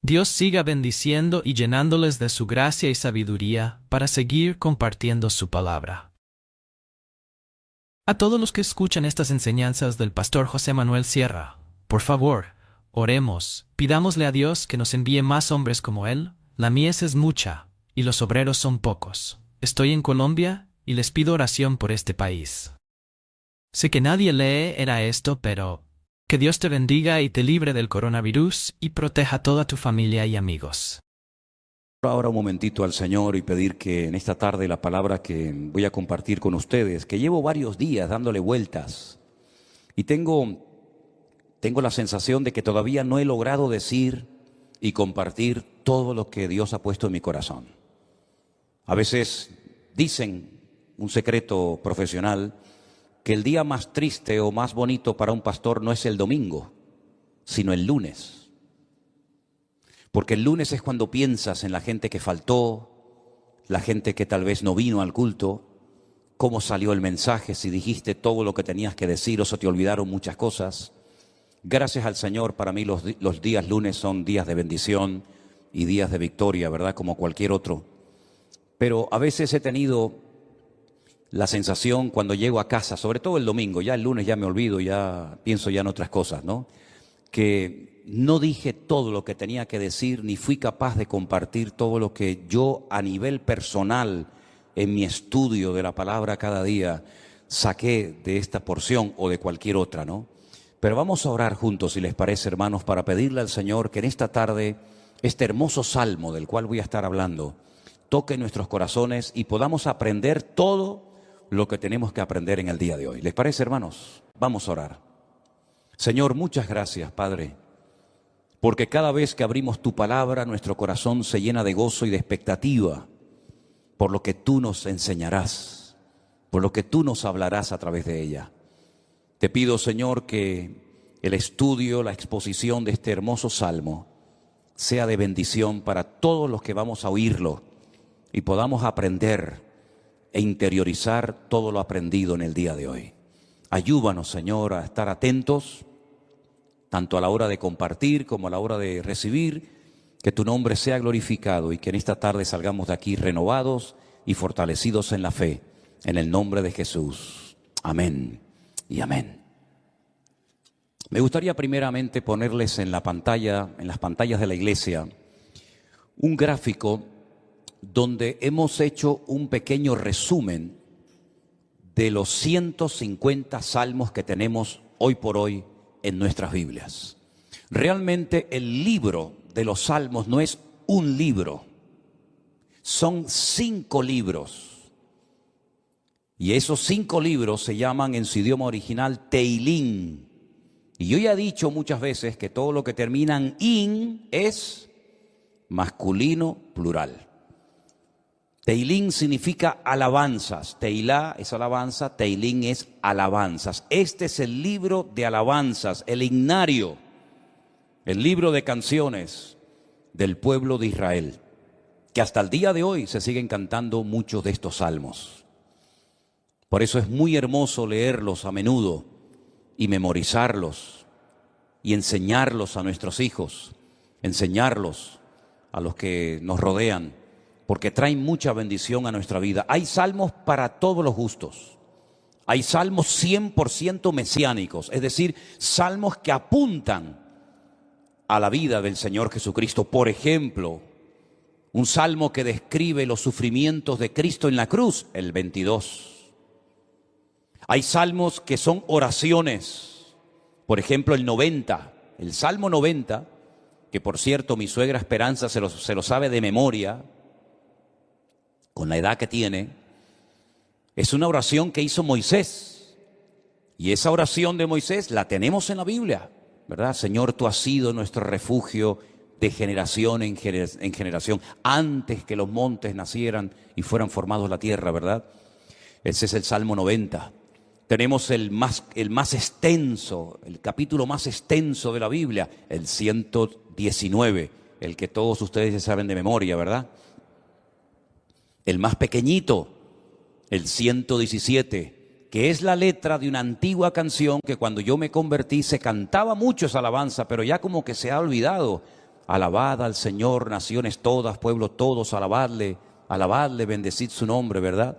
Dios siga bendiciendo y llenándoles de su gracia y sabiduría para seguir compartiendo su palabra. A todos los que escuchan estas enseñanzas del pastor José Manuel Sierra, por favor, oremos, pidámosle a Dios que nos envíe más hombres como él. La mies es mucha, y los obreros son pocos. Estoy en Colombia, y les pido oración por este país. Sé que nadie lee era esto, pero que Dios te bendiga y te libre del coronavirus y proteja a toda tu familia y amigos. Ahora un momentito al Señor y pedir que en esta tarde la palabra que voy a compartir con ustedes, que llevo varios días dándole vueltas y tengo la sensación de que todavía no he logrado decir y compartir todo lo que Dios ha puesto en mi corazón. A veces dicen, un secreto profesional, que el día más triste o más bonito para un pastor no es el domingo, sino el lunes. Porque el lunes es cuando piensas en la gente que faltó, la gente que tal vez no vino al culto, cómo salió el mensaje, si dijiste todo lo que tenías que decir o se te olvidaron muchas cosas. Gracias al Señor, para mí los días lunes son días de bendición y días de victoria, ¿verdad? Como cualquier otro. Pero a veces he tenido la sensación cuando llego a casa, sobre todo el domingo, ya el lunes ya me olvido, ya pienso ya en otras cosas, ¿no? Que no dije todo lo que tenía que decir, ni fui capaz de compartir todo lo que yo a nivel personal, en mi estudio de la palabra cada día, saqué de esta porción o de cualquier otra, ¿no? Pero vamos a orar juntos, si les parece, hermanos, para pedirle al Señor que en esta tarde, este hermoso salmo del cual voy a estar hablando, toque nuestros corazones y podamos aprender todo lo que tenemos que aprender en el día de hoy. ¿Les parece, hermanos? Vamos a orar. Señor, muchas gracias, Padre, porque cada vez que abrimos tu palabra, nuestro corazón se llena de gozo y de expectativa por lo que tú nos enseñarás, por lo que tú nos hablarás a través de ella. Te pido, Señor, que el estudio, la exposición de este hermoso salmo sea de bendición para todos los que vamos a oírlo y podamos aprender e interiorizar todo lo aprendido en el día de hoy. Ayúdanos, Señor, a estar atentos, tanto a la hora de compartir como a la hora de recibir, que tu nombre sea glorificado y que en esta tarde salgamos de aquí renovados y fortalecidos en la fe, en el nombre de Jesús. Amén y amén. Me gustaría primeramente ponerles en la pantalla, en las pantallas de la iglesia, un gráfico donde hemos hecho un pequeño resumen de los 150 salmos que tenemos hoy por hoy en nuestras Biblias. Realmente el libro de los salmos no es un libro, son 5 libros. Y esos 5 libros se llaman en su idioma original Teilín. Y yo ya he dicho muchas veces que todo lo que termina en in es masculino plural. Teilín significa alabanzas. Teilá es alabanza, Teilín es alabanzas. Este es el libro de alabanzas, el himnario, el libro de canciones del pueblo de Israel, que hasta el día de hoy se siguen cantando muchos de estos salmos. Por eso es muy hermoso leerlos a menudo y memorizarlos y enseñarlos a nuestros hijos, enseñarlos a los que nos rodean, porque traen mucha bendición a nuestra vida. Hay salmos para todos los gustos. Hay salmos 100% mesiánicos, es decir, salmos que apuntan a la vida del Señor Jesucristo. Por ejemplo, un salmo que describe los sufrimientos de Cristo en la cruz, el 22. Hay salmos que son oraciones, por ejemplo, el 90, el Salmo 90, que por cierto mi suegra Esperanza se lo sabe de memoria, con la edad que tiene, es una oración que hizo Moisés. Y esa oración de Moisés la tenemos en la Biblia, ¿verdad? Señor, tú has sido nuestro refugio de generación en generación, antes que los montes nacieran y fueran formados la tierra, ¿verdad? Ese es el Salmo 90. Tenemos el más extenso, el capítulo más extenso de la Biblia, el 119, el que todos ustedes ya saben de memoria, ¿verdad? El más pequeñito, el 117, que es la letra de una antigua canción que cuando yo me convertí se cantaba mucho esa alabanza, pero ya como que se ha olvidado. Alabad al Señor, naciones todas, pueblos todos, alabadle, alabadle, bendecid su nombre, ¿verdad?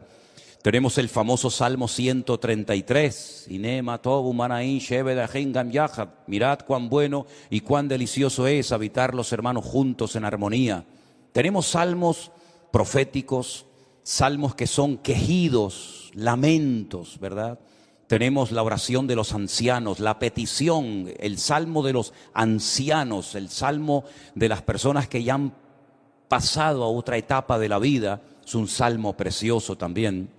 Tenemos el famoso Salmo 133. Inema tobu manaín shebedajin gam yahad. Mirad cuán bueno y cuán delicioso es habitar los hermanos juntos en armonía. Tenemos salmos proféticos, salmos que son quejidos, lamentos, ¿verdad? Tenemos la oración de los ancianos, la petición, el salmo de los ancianos, el salmo de las personas que ya han pasado a otra etapa de la vida. Es un salmo precioso también.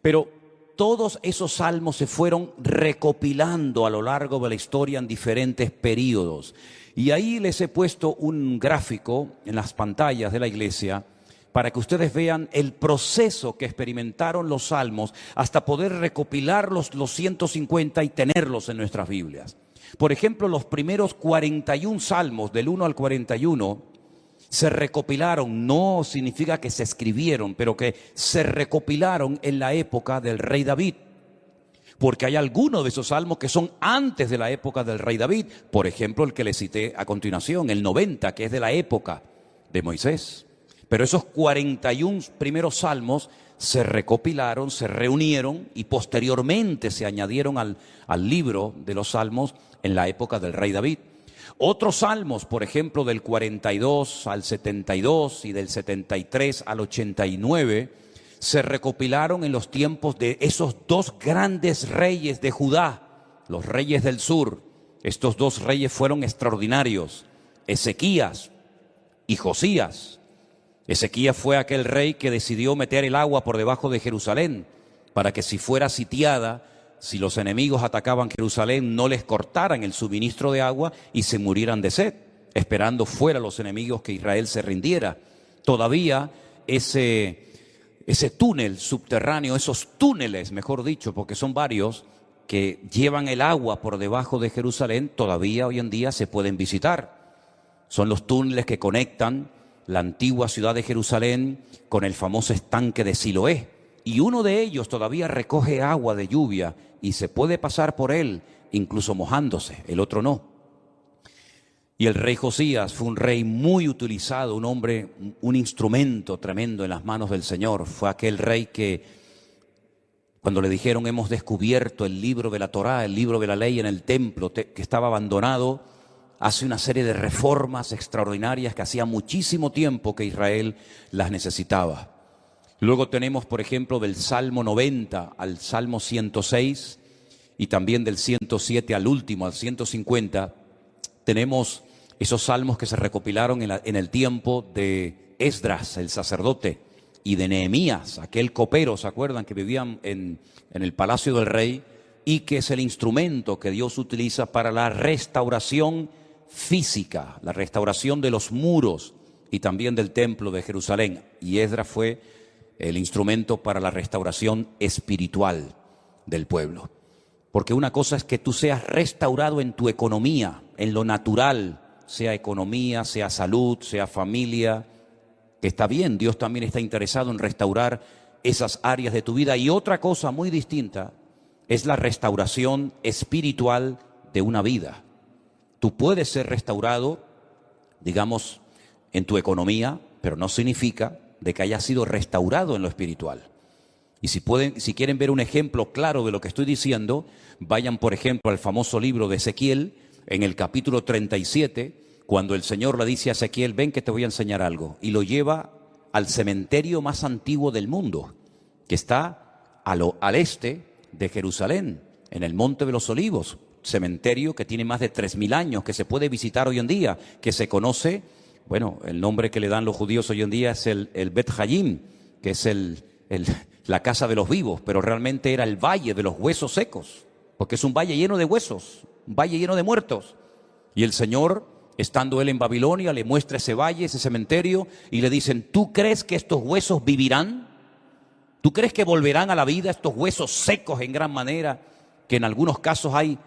Pero todos esos salmos se fueron recopilando a lo largo de la historia en diferentes periodos. Y ahí les he puesto un gráfico en las pantallas de la iglesia para que ustedes vean el proceso que experimentaron los salmos hasta poder recopilar los 150 y tenerlos en nuestras Biblias. Por ejemplo, los primeros 41 salmos, del 1 al 41, se recopilaron, no significa que se escribieron, pero que se recopilaron en la época del rey David. Porque hay algunos de esos salmos que son antes de la época del rey David. Por ejemplo, el que le cité a continuación, el 90, que es de la época de Moisés. Pero esos 41 primeros salmos se recopilaron, se reunieron y posteriormente se añadieron al libro de los salmos en la época del rey David. Otros salmos, por ejemplo, del 42 al 72 y del 73 al 89, se recopilaron en los tiempos de esos dos grandes reyes de Judá, los reyes del sur. Estos dos reyes fueron extraordinarios, Ezequías y Josías. Ezequías fue aquel rey que decidió meter el agua por debajo de Jerusalén para que si fuera sitiada, si los enemigos atacaban Jerusalén, no les cortaran el suministro de agua y se murieran de sed, esperando fuera los enemigos que Israel se rindiera. Todavía ese túnel subterráneo, esos túneles, mejor dicho, porque son varios, que llevan el agua por debajo de Jerusalén, todavía hoy en día se pueden visitar. Son los túneles que conectan la antigua ciudad de Jerusalén con el famoso estanque de Siloé. Y uno de ellos todavía recoge agua de lluvia y se puede pasar por él, incluso mojándose, el otro no. Y el rey Josías fue un rey muy utilizado, un hombre, un instrumento tremendo en las manos del Señor. Fue aquel rey que, cuando le dijeron hemos descubierto el libro de la Torá, el libro de la ley en el templo que estaba abandonado, hace una serie de reformas extraordinarias que hacía muchísimo tiempo que Israel las necesitaba. Luego tenemos, por ejemplo, del Salmo 90 al Salmo 106 y también del 107 al último, al 150, tenemos esos salmos que se recopilaron en el tiempo de Esdras, el sacerdote, y de Nehemías, aquel copero, ¿se acuerdan? Que vivían en el palacio del rey y que es el instrumento que Dios utiliza para la restauración física, la restauración de los muros y también del templo de Jerusalén. Y Esdras fue el instrumento para la restauración espiritual del pueblo. Porque una cosa es que tú seas restaurado en tu economía, en lo natural, sea economía, sea salud, sea familia, que está bien, Dios también está interesado en restaurar esas áreas de tu vida. Y otra cosa muy distinta es la restauración espiritual de una vida. Tú puedes ser restaurado, digamos, en tu economía, pero no significa de que haya sido restaurado en lo espiritual. Y si quieren ver un ejemplo claro de lo que estoy diciendo, vayan por ejemplo al famoso libro de Ezequiel, en el capítulo 37, cuando el Señor le dice a Ezequiel, ven que te voy a enseñar algo, y lo lleva al cementerio más antiguo del mundo, que está al este de Jerusalén, en el Monte de los Olivos, cementerio que tiene más de 3000 años, que se puede visitar hoy en día, que se conoce. Bueno, el nombre que le dan los judíos hoy en día es el Bet Hayim, que es la casa de los vivos, pero realmente era el valle de los huesos secos, porque es un valle lleno de huesos, un valle lleno de muertos. Y el Señor, estando él en Babilonia, le muestra ese valle, ese cementerio, y le dicen, ¿tú crees que estos huesos vivirán? ¿Tú crees que volverán a la vida estos huesos secos en gran manera, que en algunos casos hay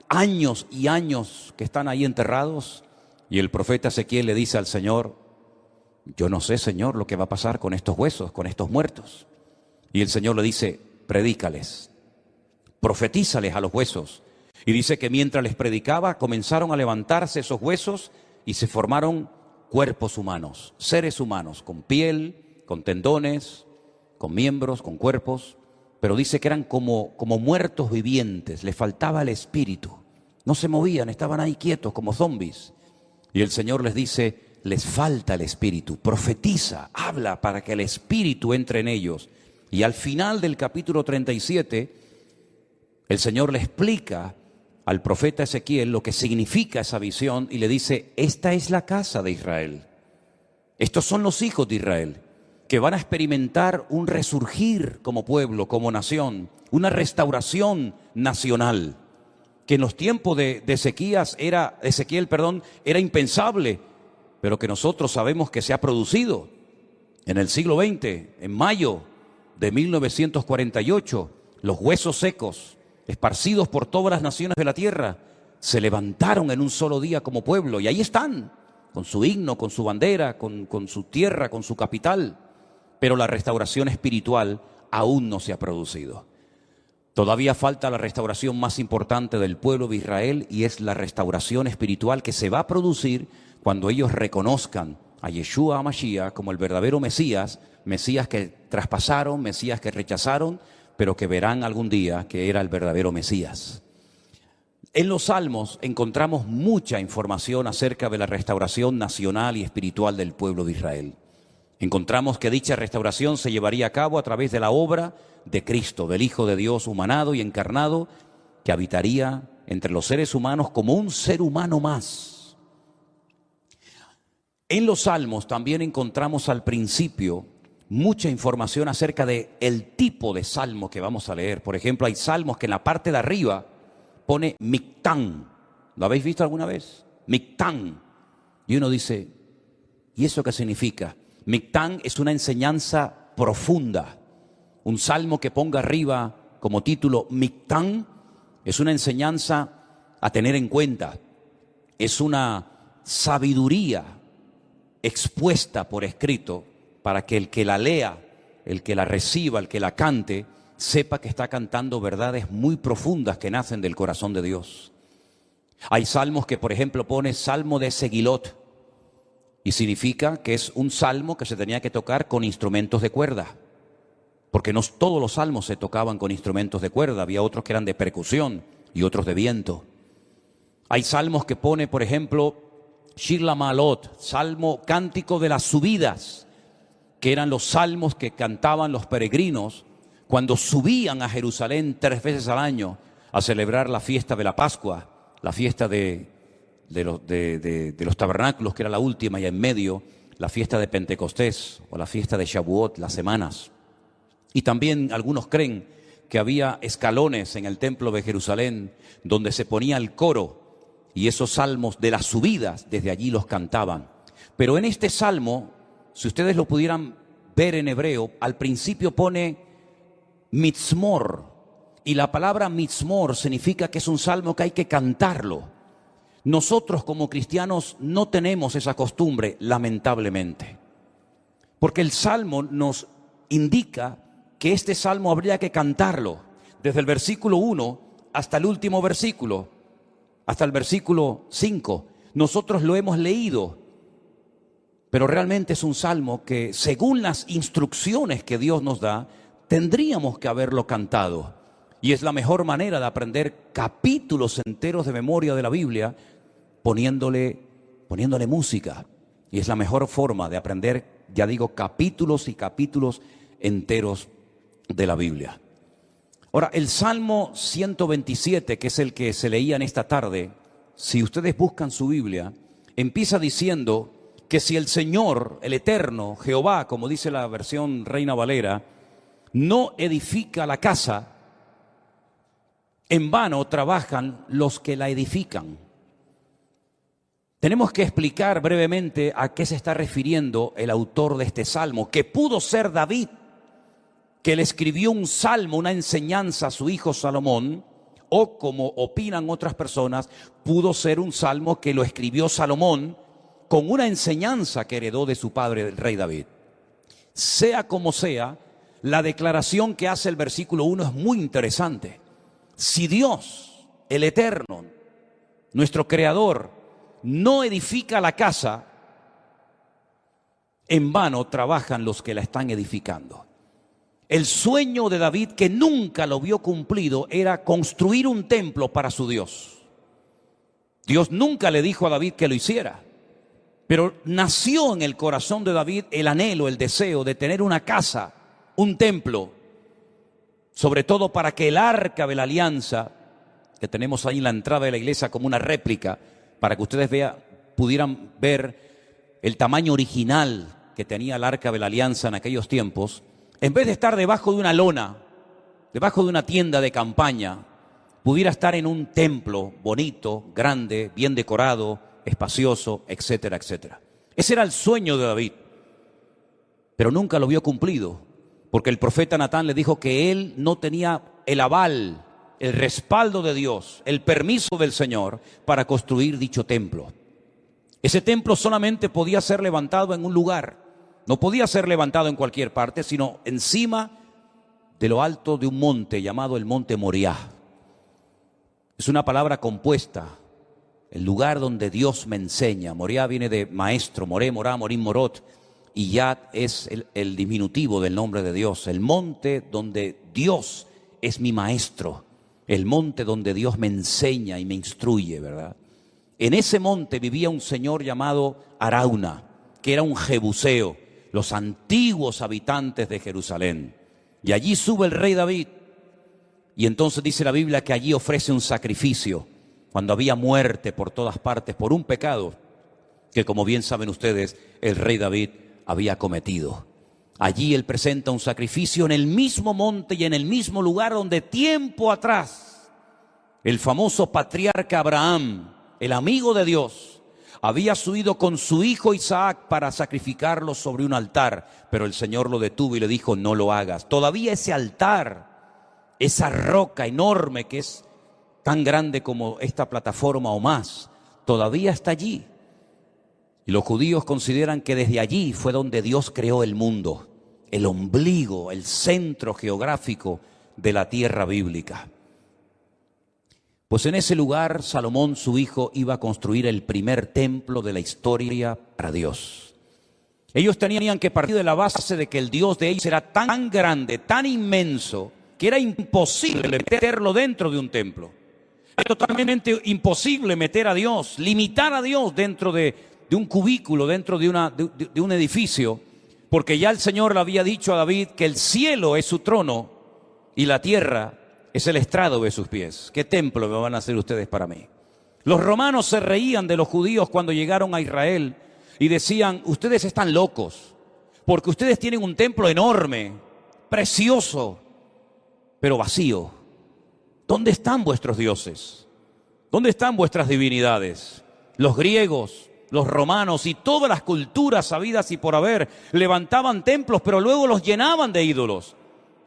años y años que están ahí enterrados? Y el profeta Ezequiel le dice al Señor, yo no sé, Señor, lo que va a pasar con estos huesos, con estos muertos. Y el Señor le dice, predícales, profetízales a los huesos. Y dice que mientras les predicaba, comenzaron a levantarse esos huesos y se formaron cuerpos humanos, seres humanos, con piel, con tendones, con miembros, con cuerpos, pero dice que eran como muertos vivientes, les faltaba el espíritu, no se movían, estaban ahí quietos como zombies. Y el Señor les dice, les falta el espíritu, profetiza, habla para que el espíritu entre en ellos. Y al final del capítulo 37, el Señor le explica al profeta Ezequiel lo que significa esa visión y le dice, esta es la casa de Israel. Estos son los hijos de Israel que van a experimentar un resurgir como pueblo, como nación, una restauración nacional, que en los tiempos de Ezequiel era impensable, pero que nosotros sabemos que se ha producido en el siglo XX, en mayo de 1948, los huesos secos, esparcidos por todas las naciones de la tierra, se levantaron en un solo día como pueblo, y ahí están, con su himno, con su bandera, con su tierra, con su capital, pero la restauración espiritual aún no se ha producido. Todavía falta la restauración más importante del pueblo de Israel, y es la restauración espiritual que se va a producir cuando ellos reconozcan a Yeshua HaMashiach como el verdadero Mesías, Mesías que traspasaron, Mesías que rechazaron, pero que verán algún día que era el verdadero Mesías. En los Salmos encontramos mucha información acerca de la restauración nacional y espiritual del pueblo de Israel. Encontramos que dicha restauración se llevaría a cabo a través de la obra de Cristo, del Hijo de Dios humanado y encarnado, que habitaría entre los seres humanos como un ser humano más. En los Salmos también encontramos al principio mucha información acerca del tipo de salmo que vamos a leer. Por ejemplo, hay salmos que en la parte de arriba pone Mictán. ¿Lo habéis visto alguna vez? Mictán. Y uno dice, ¿y eso qué significa? Mictán es una enseñanza profunda. Un salmo que ponga arriba como título Mictán es una enseñanza a tener en cuenta. Es una sabiduría expuesta por escrito para que el que la lea, el que la reciba, el que la cante, sepa que está cantando verdades muy profundas que nacen del corazón de Dios. Hay salmos que, por ejemplo, pone Salmo de Segilot, y significa que es un salmo que se tenía que tocar con instrumentos de cuerda, porque no todos los salmos se tocaban con instrumentos de cuerda, había otros que eran de percusión y otros de viento. Hay salmos que pone, por ejemplo, Shir LaMa'alot, salmo cántico de las subidas, que eran los salmos que cantaban los peregrinos cuando subían a Jerusalén 3 veces al año a celebrar la fiesta de la Pascua, la fiesta de los tabernáculos, que era la última, y en medio la fiesta de Pentecostés o la fiesta de Shavuot, las semanas. Y también algunos creen que había escalones en el templo de Jerusalén donde se ponía el coro, y esos salmos de las subidas desde allí los cantaban. Pero en este salmo, si ustedes lo pudieran ver en hebreo, al principio pone mitzmor, y la palabra mitzmor significa que es un salmo que hay que cantarlo. Nosotros como cristianos no tenemos esa costumbre, lamentablemente, porque el salmo nos indica que este salmo habría que cantarlo desde el versículo 1 hasta el último versículo, hasta el versículo 5. Nosotros lo hemos leído, pero realmente es un salmo que, según las instrucciones que Dios nos da, tendríamos que haberlo cantado. Y es la mejor manera de aprender capítulos enteros de memoria de la Biblia, poniéndole música. Y es la mejor forma de aprender, ya digo, capítulos y capítulos enteros de la Biblia. Ahora, el Salmo 127, que es el que se leía en esta tarde, si ustedes buscan su Biblia, empieza diciendo que si el Señor, el Eterno, Jehová, como dice la versión Reina Valera, no edifica la casa, en vano trabajan los que la edifican. Tenemos que explicar brevemente a qué se está refiriendo el autor de este salmo, que pudo ser David, que le escribió un salmo, una enseñanza a su hijo Salomón, o como opinan otras personas, pudo ser un salmo que lo escribió Salomón con una enseñanza que heredó de su padre, el rey David. Sea como sea, la declaración que hace el versículo 1 es muy interesante. Si Dios, el Eterno, nuestro Creador, no edifica la casa, en vano trabajan los que la están edificando. El sueño de David, que nunca lo vio cumplido, era construir un templo para su Dios. Dios nunca le dijo a David que lo hiciera, pero nació en el corazón de David el anhelo, el deseo de tener una casa, un templo, sobre todo para que el arca de la alianza, que tenemos ahí en la entrada de la iglesia como una réplica, para que ustedes pudieran ver el tamaño original que tenía el arca de la alianza en aquellos tiempos, en vez de estar debajo de una lona, debajo de una tienda de campaña, pudiera estar en un templo bonito, grande, bien decorado, espacioso, etcétera, etcétera. Ese era el sueño de David, pero nunca lo vio cumplido, porque el profeta Natán le dijo que él no tenía el aval, el respaldo de Dios, el permiso del Señor para construir dicho templo. Ese templo solamente podía ser levantado en un lugar, no podía ser levantado en cualquier parte, sino encima de lo alto de un monte llamado el monte Moriah. Es una palabra compuesta, el lugar donde Dios me enseña. Moriah viene de maestro, Moré, Morá, Morim, Morot, y Yad es el diminutivo del nombre de Dios. El monte donde Dios es mi maestro, el monte donde Dios me enseña y me instruye, ¿verdad? En ese monte vivía un señor llamado Arauna, que era un jebuseo, los antiguos habitantes de Jerusalén. Y allí sube el rey David, y entonces dice la Biblia que allí ofrece un sacrificio, cuando había muerte por todas partes, por un pecado que, como bien saben ustedes, el rey David había cometido. Allí él presenta un sacrificio en el mismo monte y en el mismo lugar donde tiempo atrás el famoso patriarca Abraham, el amigo de Dios, había subido con su hijo Isaac para sacrificarlo sobre un altar, pero el Señor lo detuvo y le dijo: no lo hagas. Todavía ese altar, esa roca enorme que es tan grande como esta plataforma o más, todavía está allí. Y los judíos consideran que desde allí fue donde Dios creó el mundo, el ombligo, el centro geográfico de la tierra bíblica. Pues en ese lugar Salomón, su hijo, iba a construir el primer templo de la historia para Dios. Ellos tenían que partir de la base de que el Dios de ellos era tan grande, tan inmenso, que era imposible meterlo dentro de un templo. Era totalmente imposible meter a Dios, limitar a Dios dentro de un cubículo, dentro de un edificio, porque ya el Señor le había dicho a David que el cielo es su trono y la tierra es el estrado de sus pies. ¿Qué templo me van a hacer ustedes para mí? Los romanos se reían de los judíos cuando llegaron a Israel y decían: ustedes están locos, porque ustedes tienen un templo enorme, precioso, pero vacío. ¿Dónde están vuestros dioses? ¿Dónde están vuestras divinidades? Los griegos, los romanos y todas las culturas habidas y por haber levantaban templos, pero luego los llenaban de ídolos.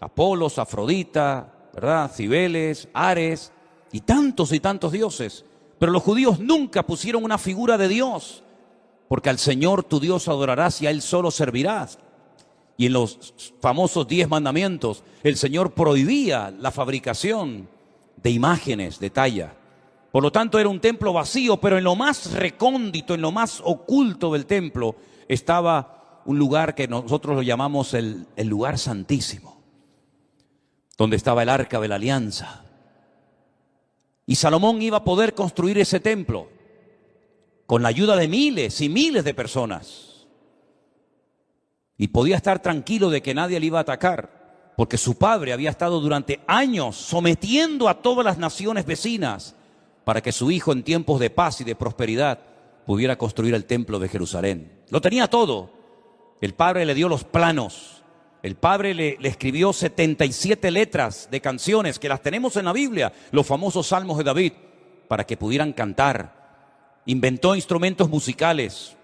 Apolos, Afrodita, ¿verdad? Cibeles, Ares y tantos dioses. Pero los judíos nunca pusieron una figura de Dios, porque al Señor tu Dios adorarás y a Él solo servirás. Y en los famosos 10 mandamientos, el Señor prohibía la fabricación de imágenes de talla. Por lo tanto, era un templo vacío, pero en lo más recóndito, en lo más oculto del templo, estaba un lugar que nosotros lo llamamos el lugar santísimo, donde estaba el arca de la alianza. Y Salomón iba a poder construir ese templo con la ayuda de miles y miles de personas. Y podía estar tranquilo de que nadie le iba a atacar, porque su padre había estado durante años sometiendo a todas las naciones vecinas para que su hijo, en tiempos de paz y de prosperidad, pudiera construir el templo de Jerusalén. Lo tenía todo. El padre le dio los planos. El padre le escribió 77 letras de canciones que las tenemos en la Biblia, los famosos salmos de David, para que pudieran cantar. Inventó instrumentos musicales,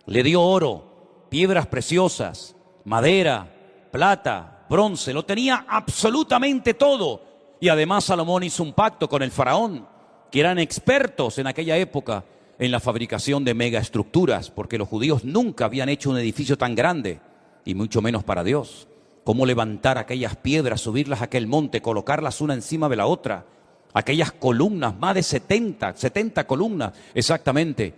le dio oro, piedras preciosas, madera, plata, bronce, lo tenía absolutamente todo. Y además Salomón hizo un pacto con el faraón, que eran expertos en aquella época en la fabricación de megaestructuras, porque los judíos nunca habían hecho un edificio tan grande, y mucho menos para Dios. Cómo levantar aquellas piedras, subirlas a aquel monte, colocarlas una encima de la otra, aquellas columnas, más de 70 columnas exactamente,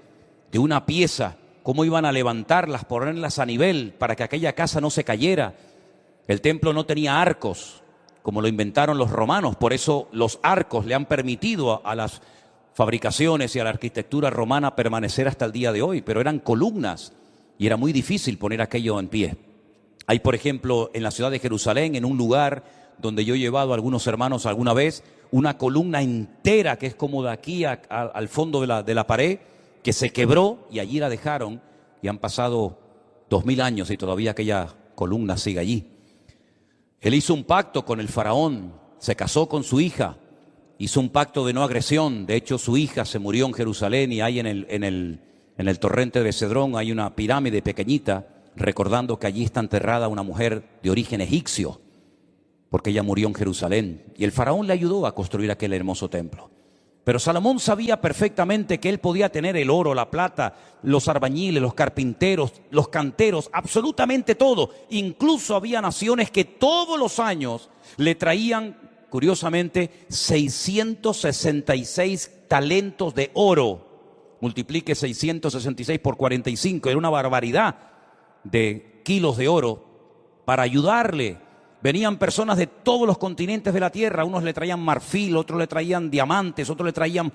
de una pieza, cómo iban a levantarlas, ponerlas a nivel para que aquella casa no se cayera. El templo no tenía arcos, como lo inventaron los romanos, por eso los arcos le han permitido a las fabricaciones y a la arquitectura romana permanecer hasta el día de hoy, pero eran columnas y era muy difícil poner aquello en pie. Hay, por ejemplo, en la ciudad de Jerusalén, en un lugar donde yo he llevado a algunos hermanos alguna vez, una columna entera que es como de aquí al fondo de la pared, que se quebró y allí la dejaron, y han pasado 2000 años y todavía aquella columna sigue allí. Él hizo un pacto con el faraón, se casó con su hija, hizo un pacto de no agresión. De hecho, su hija se murió en Jerusalén y hay en el torrente de Cedrón hay una pirámide pequeñita, recordando que allí está enterrada una mujer de origen egipcio, porque ella murió en Jerusalén. Y el faraón le ayudó a construir aquel hermoso templo. Pero Salomón sabía perfectamente que él podía tener el oro, la plata, los albañiles, los carpinteros, los canteros, absolutamente todo. Incluso había naciones que todos los años le traían, curiosamente, 666 talentos de oro. Multiplique 666 por 45, era una barbaridad de kilos de oro para ayudarle. Venían personas de todos los continentes de la tierra, unos le traían marfil, otros le traían diamantes, otros le traían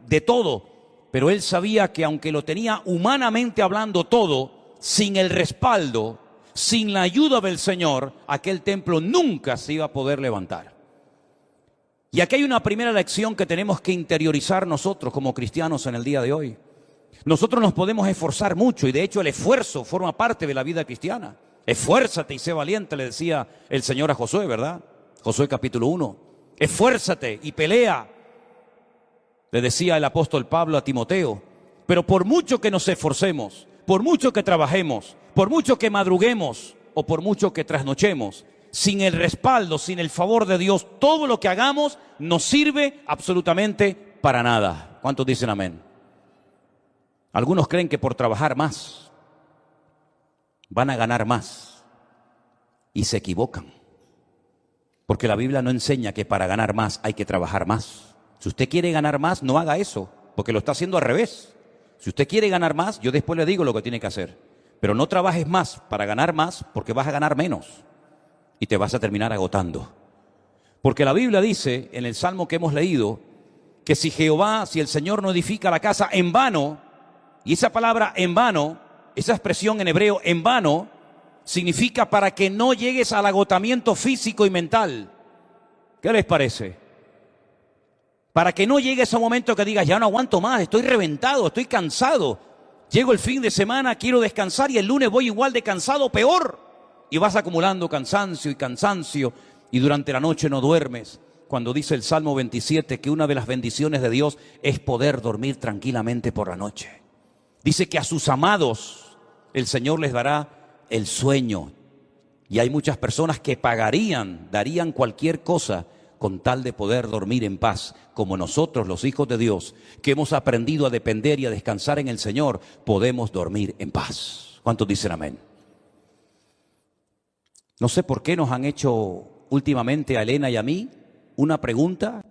de todo. Pero él sabía que aunque lo tenía humanamente hablando todo, sin el respaldo, sin la ayuda del Señor, aquel templo nunca se iba a poder levantar. Y aquí hay una primera lección que tenemos que interiorizar nosotros como cristianos en el día de hoy. Nosotros nos podemos esforzar mucho y de hecho el esfuerzo forma parte de la vida cristiana. Esfuérzate y sé valiente, le decía el Señor a Josué, ¿verdad? Josué capítulo 1. Esfuérzate y pelea, le decía el apóstol Pablo a Timoteo. Pero por mucho que nos esforcemos, por mucho que trabajemos, por mucho que madruguemos o por mucho que trasnochemos, sin el respaldo, sin el favor de Dios, todo lo que hagamos no sirve absolutamente para nada. ¿Cuántos dicen amén? Algunos creen que por trabajar más van a ganar más y se equivocan, porque la Biblia no enseña que para ganar más hay que trabajar más. Si usted quiere ganar más, no haga eso, porque lo está haciendo al revés. Si usted quiere ganar más, yo después le digo lo que tiene que hacer, pero no trabajes más para ganar más, porque vas a ganar menos y te vas a terminar agotando. Porque la Biblia dice en el Salmo que hemos leído que si el Señor no edifica la casa, en vano, y esa palabra en vano, esa expresión en hebreo, en vano, significa para que no llegues al agotamiento físico y mental. ¿Qué les parece? Para que no llegues a un momento que digas, ya no aguanto más, estoy reventado, estoy cansado. Llego el fin de semana, quiero descansar y el lunes voy igual de cansado, peor. Y vas acumulando cansancio y durante la noche no duermes. Cuando dice el Salmo 27 que una de las bendiciones de Dios es poder dormir tranquilamente por la noche. Dice que a sus amados el Señor les dará el sueño. Y hay muchas personas que darían cualquier cosa con tal de poder dormir en paz, como nosotros, los hijos de Dios, que hemos aprendido a depender y a descansar en el Señor, podemos dormir en paz. ¿Cuántos dicen amén? No sé por qué nos han hecho últimamente a Elena y a mí una pregunta,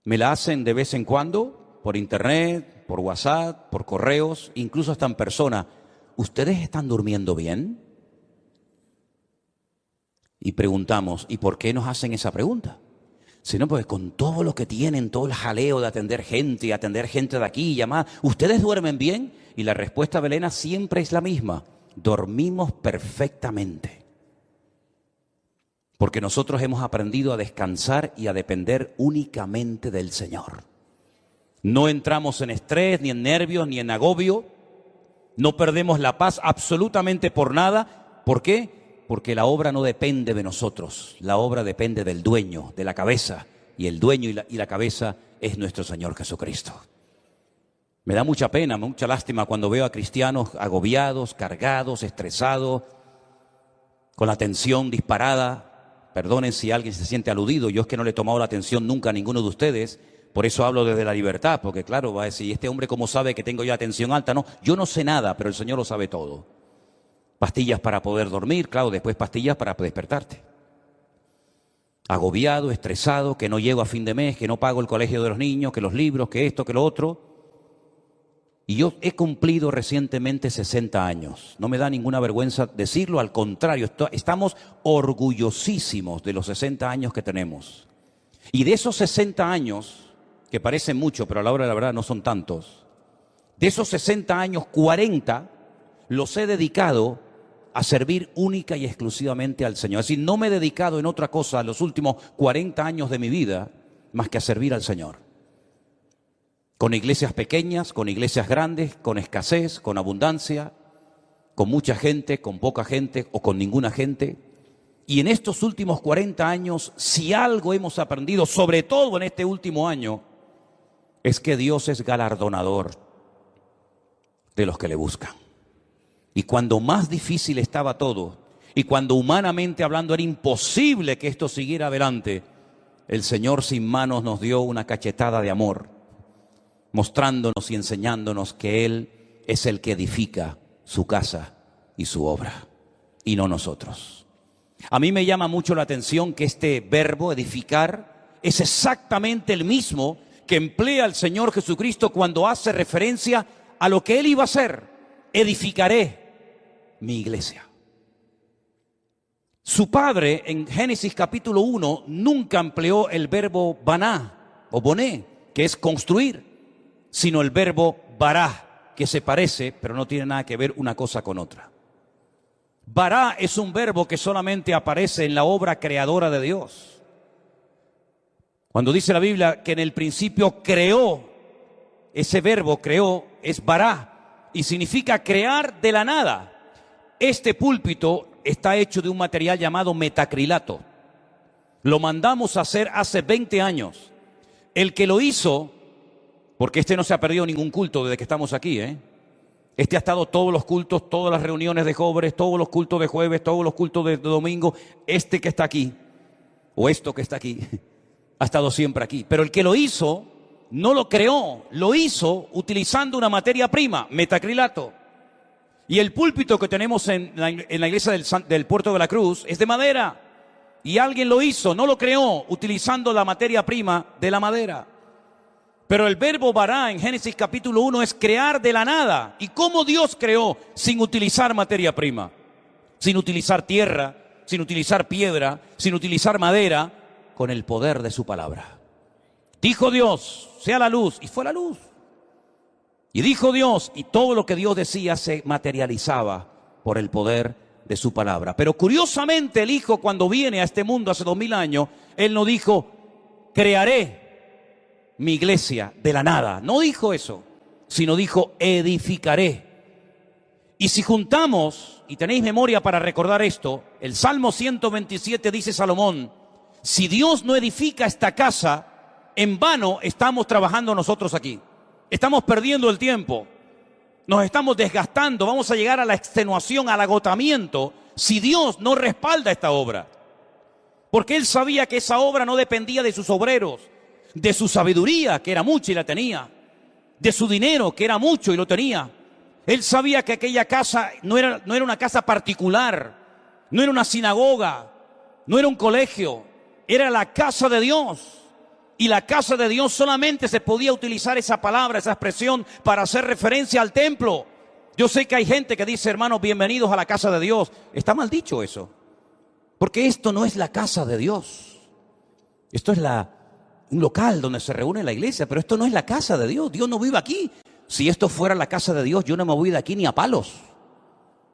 me la hacen de vez en cuando, por internet, por WhatsApp, por correos, incluso hasta en persona. ¿Ustedes están durmiendo bien? Y preguntamos, ¿y por qué nos hacen esa pregunta? Sino porque con todo lo que tienen, todo el jaleo de atender gente de aquí y llamar, ¿ustedes duermen bien? Y la respuesta de Elena siempre es la misma, dormimos perfectamente. Porque nosotros hemos aprendido a descansar y a depender únicamente del Señor. No entramos en estrés, ni en nervios, ni en agobio. No perdemos la paz absolutamente por nada. ¿Por qué? Porque la obra no depende de nosotros. La obra depende del dueño, de la cabeza. Y el dueño y la cabeza es nuestro Señor Jesucristo. Me da mucha pena, mucha lástima cuando veo a cristianos agobiados, cargados, estresados, con la tensión disparada. Perdonen si alguien se siente aludido, yo es que no le he tomado la atención nunca a ninguno de ustedes, por eso hablo desde la libertad, porque claro, va a decir, ¿este hombre cómo sabe que tengo yo la tensión alta? No, yo no sé nada, pero el Señor lo sabe todo. Pastillas para poder dormir, claro, después pastillas para despertarte. Agobiado, estresado, que no llego a fin de mes, que no pago el colegio de los niños, que los libros, que esto, que lo otro. Y yo he cumplido recientemente 60 años. No me da ninguna vergüenza decirlo, al contrario, estamos orgullosísimos de los 60 años que tenemos. Y de esos 60 años, que parecen mucho, pero a la hora de la verdad no son tantos, de esos 60 años, 40 los he dedicado a servir única y exclusivamente al Señor. Es decir, no me he dedicado en otra cosa los últimos 40 años de mi vida más que a servir al Señor. Con iglesias pequeñas, con iglesias grandes, con escasez, con abundancia, con mucha gente, con poca gente o con ninguna gente. Y en estos últimos 40 años, si algo hemos aprendido, sobre todo en este último año, es que Dios es galardonador de los que le buscan. Y cuando más difícil estaba todo, y cuando humanamente hablando era imposible que esto siguiera adelante, el Señor sin manos nos dio una cachetada de amor, mostrándonos y enseñándonos que Él es el que edifica su casa y su obra, y no nosotros. A mí me llama mucho la atención que este verbo, edificar, es exactamente el mismo que emplea el Señor Jesucristo cuando hace referencia a lo que Él iba a hacer. Edificaré mi iglesia. Su padre en Génesis capítulo 1 nunca empleó el verbo baná o boné, que es construir, sino el verbo bará, que se parece, pero no tiene nada que ver una cosa con otra. Bará es un verbo que solamente aparece en la obra creadora de Dios. Cuando dice la Biblia que en el principio creó, ese verbo creó es bará y significa crear de la nada. Este púlpito está hecho de un material llamado metacrilato. Lo mandamos a hacer hace 20 años. El que lo hizo, porque este no se ha perdido ningún culto desde que estamos aquí, Este ha estado todos los cultos, todas las reuniones de jóvenes, todos los cultos de jueves, todos los cultos de domingo. Este que está aquí, o esto que está aquí, ha estado siempre aquí. Pero el que lo hizo, no lo creó, lo hizo utilizando una materia prima, metacrilato. Y el púlpito que tenemos en la iglesia del Puerto de la Cruz es de madera. Y alguien lo hizo, no lo creó, utilizando la materia prima de la madera. Pero el verbo bará en Génesis capítulo 1 es crear de la nada. ¿Y cómo Dios creó sin utilizar materia prima? Sin utilizar tierra, sin utilizar piedra, sin utilizar madera, con el poder de su palabra. Dijo Dios, sea la luz, y fue la luz. Y dijo Dios, y todo lo que Dios decía se materializaba por el poder de su palabra. Pero curiosamente el Hijo, cuando viene a este mundo hace 2000 años, Él no dijo, crearé mi iglesia de la nada. No dijo eso, sino dijo, edificaré. Y si juntamos, y tenéis memoria para recordar esto, el Salmo 127 dice Salomón, si Dios no edifica esta casa, en vano estamos trabajando nosotros aquí. Estamos perdiendo el tiempo, nos estamos desgastando, vamos a llegar a la extenuación, al agotamiento, si Dios no respalda esta obra. Porque Él sabía que esa obra no dependía de sus obreros, de su sabiduría, que era mucha y la tenía, de su dinero, que era mucho y lo tenía. Él sabía que aquella casa no era una casa particular, no era una sinagoga, no era un colegio, era la casa de Dios. Y la casa de Dios solamente se podía utilizar esa palabra, esa expresión para hacer referencia al templo. Yo sé que hay gente que dice, hermanos, bienvenidos a la casa de Dios. Está mal dicho eso. Porque esto no es la casa de Dios. Esto es un local donde se reúne la iglesia, pero esto no es la casa de Dios. Dios no vive aquí. Si esto fuera la casa de Dios, yo no me voy de aquí ni a palos.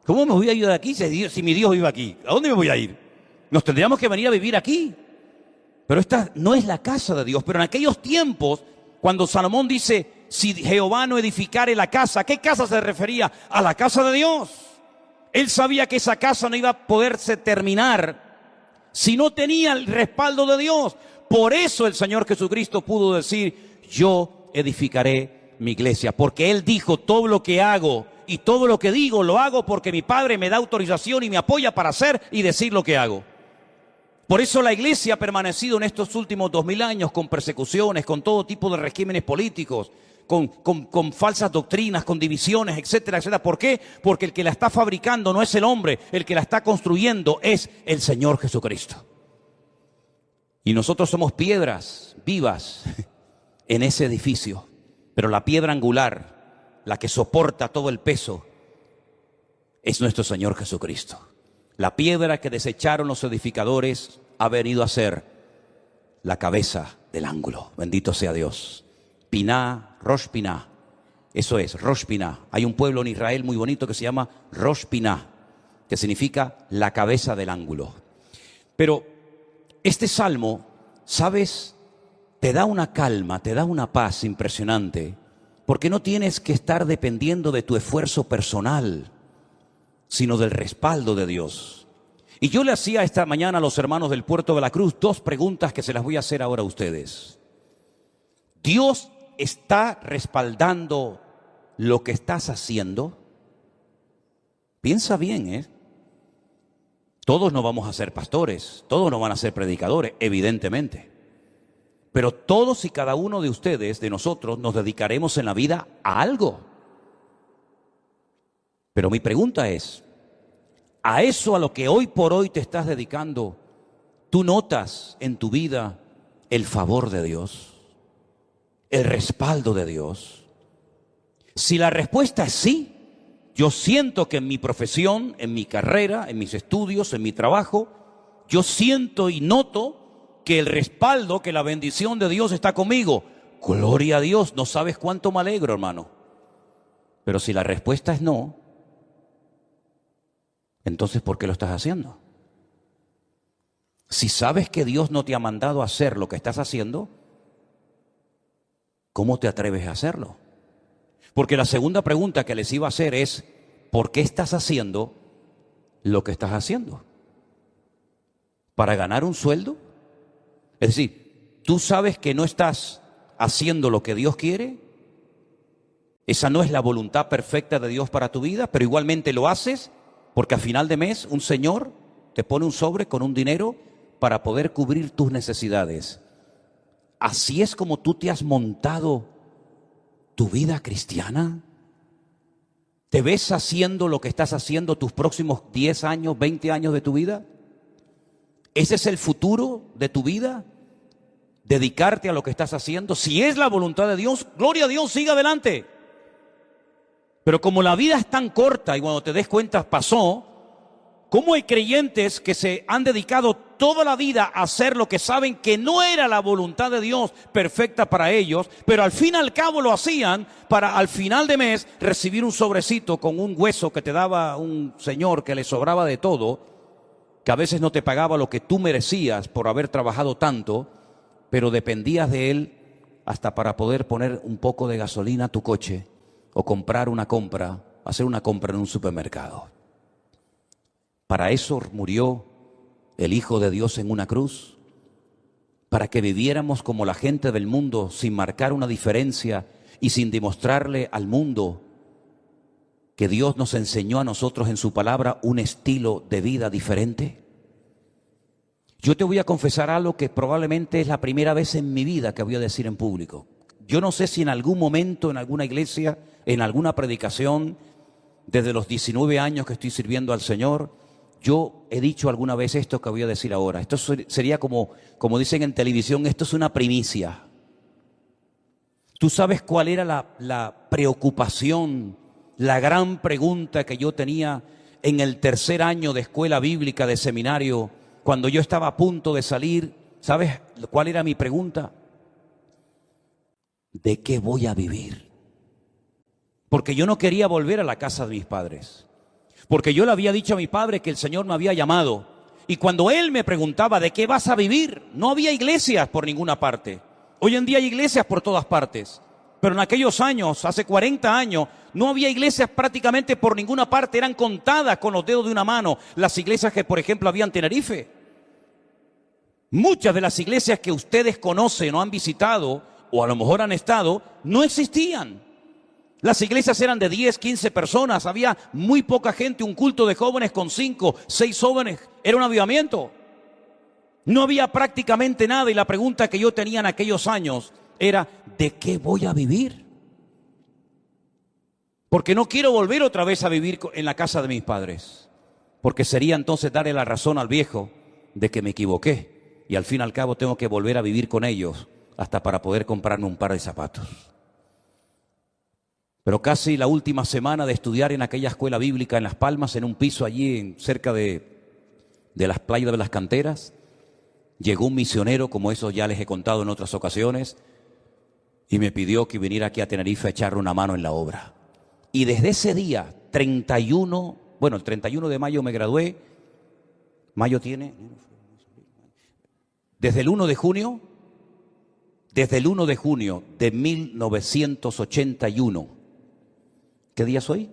¿Cómo me voy a ir de aquí si mi Dios vive aquí? ¿A dónde me voy a ir? Nos tendríamos que venir a vivir aquí. Pero esta no es la casa de Dios. Pero en aquellos tiempos, cuando Salomón dice, si Jehová no edificare la casa, ¿a qué casa se refería? A la casa de Dios. Él sabía que esa casa no iba a poderse terminar si no tenía el respaldo de Dios. Por eso el Señor Jesucristo pudo decir, yo edificaré mi iglesia. Porque Él dijo, todo lo que hago y todo lo que digo, lo hago porque mi Padre me da autorización y me apoya para hacer y decir lo que hago. Por eso la iglesia ha permanecido en estos últimos 2000 años con persecuciones, con todo tipo de regímenes políticos, con falsas doctrinas, con divisiones, etcétera, etcétera. ¿Por qué? Porque el que la está fabricando no es el hombre, el que la está construyendo es el Señor Jesucristo. Y nosotros somos piedras vivas en ese edificio, pero la piedra angular la que soporta todo el peso, es nuestro Señor Jesucristo. La piedra que desecharon los edificadores ha venido a ser la cabeza del ángulo. Bendito sea Dios. Piná, Rosh Piná. Eso es, Rosh Piná. Hay un pueblo en Israel muy bonito que se llama Rosh Piná, que significa la cabeza del ángulo. Pero este salmo, ¿sabes? Te da una calma, te da una paz impresionante, porque no tienes que estar dependiendo de tu esfuerzo personal, sino del respaldo de Dios. Y yo le hacía esta mañana a los hermanos del Puerto de la Cruz 2 preguntas que se las voy a hacer ahora a ustedes. ¿Dios está respaldando lo que estás haciendo? Piensa bien, ¿eh? Todos no vamos a ser pastores, todos no van a ser predicadores, evidentemente. Pero todos y cada uno de ustedes, de nosotros, nos dedicaremos en la vida a algo. Pero mi pregunta es, ¿a eso a lo que hoy por hoy te estás dedicando, tú notas en tu vida el favor de Dios, el respaldo de Dios? Si la respuesta es sí, yo siento que en mi profesión, en mi carrera, en mis estudios, en mi trabajo, yo siento y noto que el respaldo, que la bendición de Dios está conmigo. Gloria a Dios, no sabes cuánto me alegro, hermano. Pero si la respuesta es no, entonces ¿por qué lo estás haciendo? Si sabes que Dios no te ha mandado a hacer lo que estás haciendo, ¿cómo te atreves a hacerlo? Porque la segunda pregunta que les iba a hacer es, ¿por qué estás haciendo lo que estás haciendo? ¿Para ganar un sueldo? Es decir, ¿tú sabes que no estás haciendo lo que Dios quiere? Esa no es la voluntad perfecta de Dios para tu vida, pero igualmente lo haces porque a final de mes un señor te pone un sobre con un dinero para poder cubrir tus necesidades. Así es como tú te has montado tu vida cristiana. ¿Te ves haciendo lo que estás haciendo tus próximos 10 años, 20 años de tu vida? ¿Ese es el futuro de tu vida? ¿Dedicarte a lo que estás haciendo? Si es la voluntad de Dios, gloria a Dios, sigue adelante. Pero como la vida es tan corta y cuando te des cuenta pasó, ¿cómo hay creyentes que se han dedicado toda la vida a hacer lo que saben que no era la voluntad de Dios perfecta para ellos, pero al fin y al cabo lo hacían para al final de mes recibir un sobrecito con un hueso que te daba un señor que le sobraba de todo, que a veces no te pagaba lo que tú merecías por haber trabajado tanto, pero dependías de él hasta para poder poner un poco de gasolina a tu coche o hacer una compra en un supermercado? Para eso murió el Hijo de Dios en una cruz, para que viviéramos como la gente del mundo, sin marcar una diferencia y sin demostrarle al mundo que Dios nos enseñó a nosotros en su palabra un estilo de vida diferente. Yo te voy a confesar algo que probablemente es la primera vez en mi vida que voy a decir en público. Yo no sé si en algún momento, en alguna iglesia, en alguna predicación, desde los 19 años que estoy sirviendo al Señor, yo he dicho alguna vez esto que voy a decir ahora. Esto sería como dicen en televisión, esto es una primicia. ¿Tú sabes cuál era la preocupación, la gran pregunta que yo tenía en el tercer año de escuela bíblica, de seminario, cuando yo estaba a punto de salir? ¿Sabes cuál era mi pregunta? ¿De qué voy a vivir? Porque yo no quería volver a la casa de mis padres. Porque yo le había dicho a mi padre que el Señor me había llamado. Y cuando él me preguntaba ¿de qué vas a vivir? No había iglesias por ninguna parte. Hoy en día hay iglesias por todas partes. Pero en aquellos años, hace 40 años, no había iglesias prácticamente por ninguna parte. Eran contadas con los dedos de una mano las iglesias que, por ejemplo, había en Tenerife. Muchas de las iglesias que ustedes conocen o han visitado, o a lo mejor han estado, no existían. Las iglesias eran de 10, 15 personas, había muy poca gente, un culto de jóvenes con 5, 6 jóvenes, era un avivamiento. No había prácticamente nada y la pregunta que yo tenía en aquellos años era, ¿de qué voy a vivir? Porque no quiero volver otra vez a vivir en la casa de mis padres, porque sería entonces darle la razón al viejo de que me equivoqué y al fin y al cabo tengo que volver a vivir con ellos hasta para poder comprarme un par de zapatos. Pero casi la última semana de estudiar en aquella escuela bíblica en Las Palmas, en un piso allí cerca de las playas de las canteras, llegó un misionero, como eso ya les he contado en otras ocasiones, y me pidió que viniera aquí a Tenerife a echarle una mano en la obra. Y desde ese día, el 31 de mayo me gradué. Mayo tiene... Desde el 1 de junio de 1981. ¿Qué día es hoy?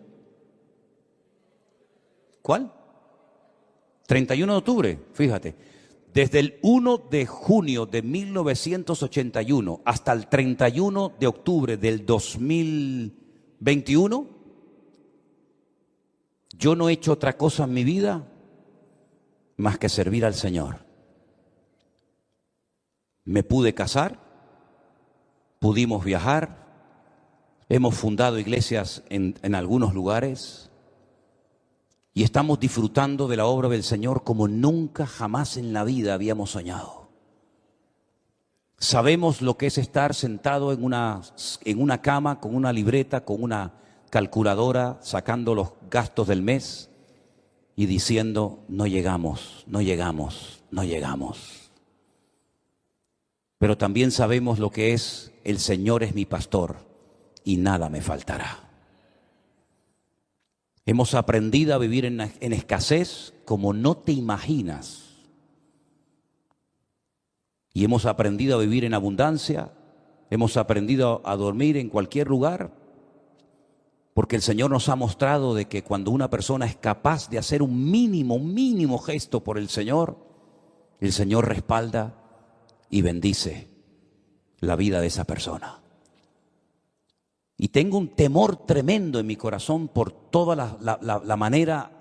¿Cuál? 31 de octubre, fíjate. Desde el 1 de junio de 1981 hasta el 31 de octubre del 2021, yo no he hecho otra cosa en mi vida más que servir al Señor. Me pude casar, pudimos viajar, hemos fundado iglesias en algunos lugares y estamos disfrutando de la obra del Señor como nunca jamás en la vida habíamos soñado. Sabemos lo que es estar sentado en una cama con una libreta, con una calculadora, sacando los gastos del mes y diciendo, no llegamos, no llegamos, no llegamos. Pero también sabemos lo que es, el Señor es mi pastor y nada me faltará. Hemos aprendido a vivir en escasez como no te imaginas. Y hemos aprendido a vivir en abundancia, hemos aprendido a dormir en cualquier lugar, porque el Señor nos ha mostrado de que cuando una persona es capaz de hacer un mínimo gesto por el Señor respalda y bendice la vida de esa persona. Y tengo un temor tremendo en mi corazón por toda la manera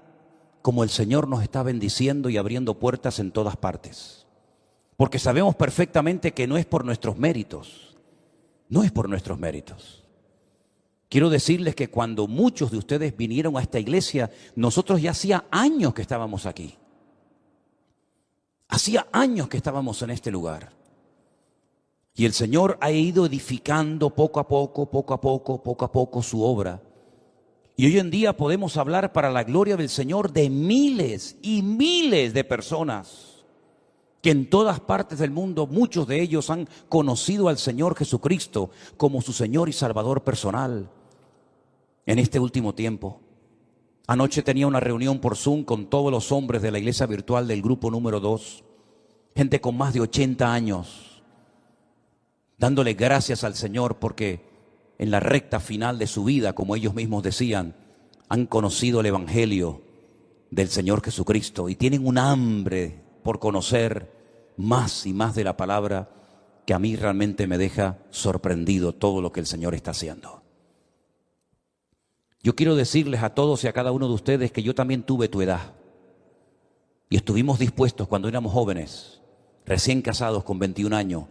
como el Señor nos está bendiciendo y abriendo puertas en todas partes. Porque sabemos perfectamente que no es por nuestros méritos, no es por nuestros méritos. Quiero decirles que cuando muchos de ustedes vinieron a esta iglesia, nosotros ya hacía años que estábamos aquí. Hacía años que estábamos en este lugar. Y el Señor ha ido edificando poco a poco su obra. Y hoy en día podemos hablar para la gloria del Señor de miles y miles de personas que en todas partes del mundo, muchos de ellos han conocido al Señor Jesucristo como su Señor y Salvador personal en este último tiempo. Anoche tenía una reunión por Zoom con todos los hombres de la iglesia virtual del grupo número 2, gente con más de 80 años, dándole gracias al Señor porque en la recta final de su vida, como ellos mismos decían, han conocido el Evangelio del Señor Jesucristo y tienen un hambre por conocer más y más de la palabra que a mí realmente me deja sorprendido todo lo que el Señor está haciendo. Yo quiero decirles a todos y a cada uno de ustedes que yo también tuve tu edad y estuvimos dispuestos cuando éramos jóvenes, recién casados con 21 años,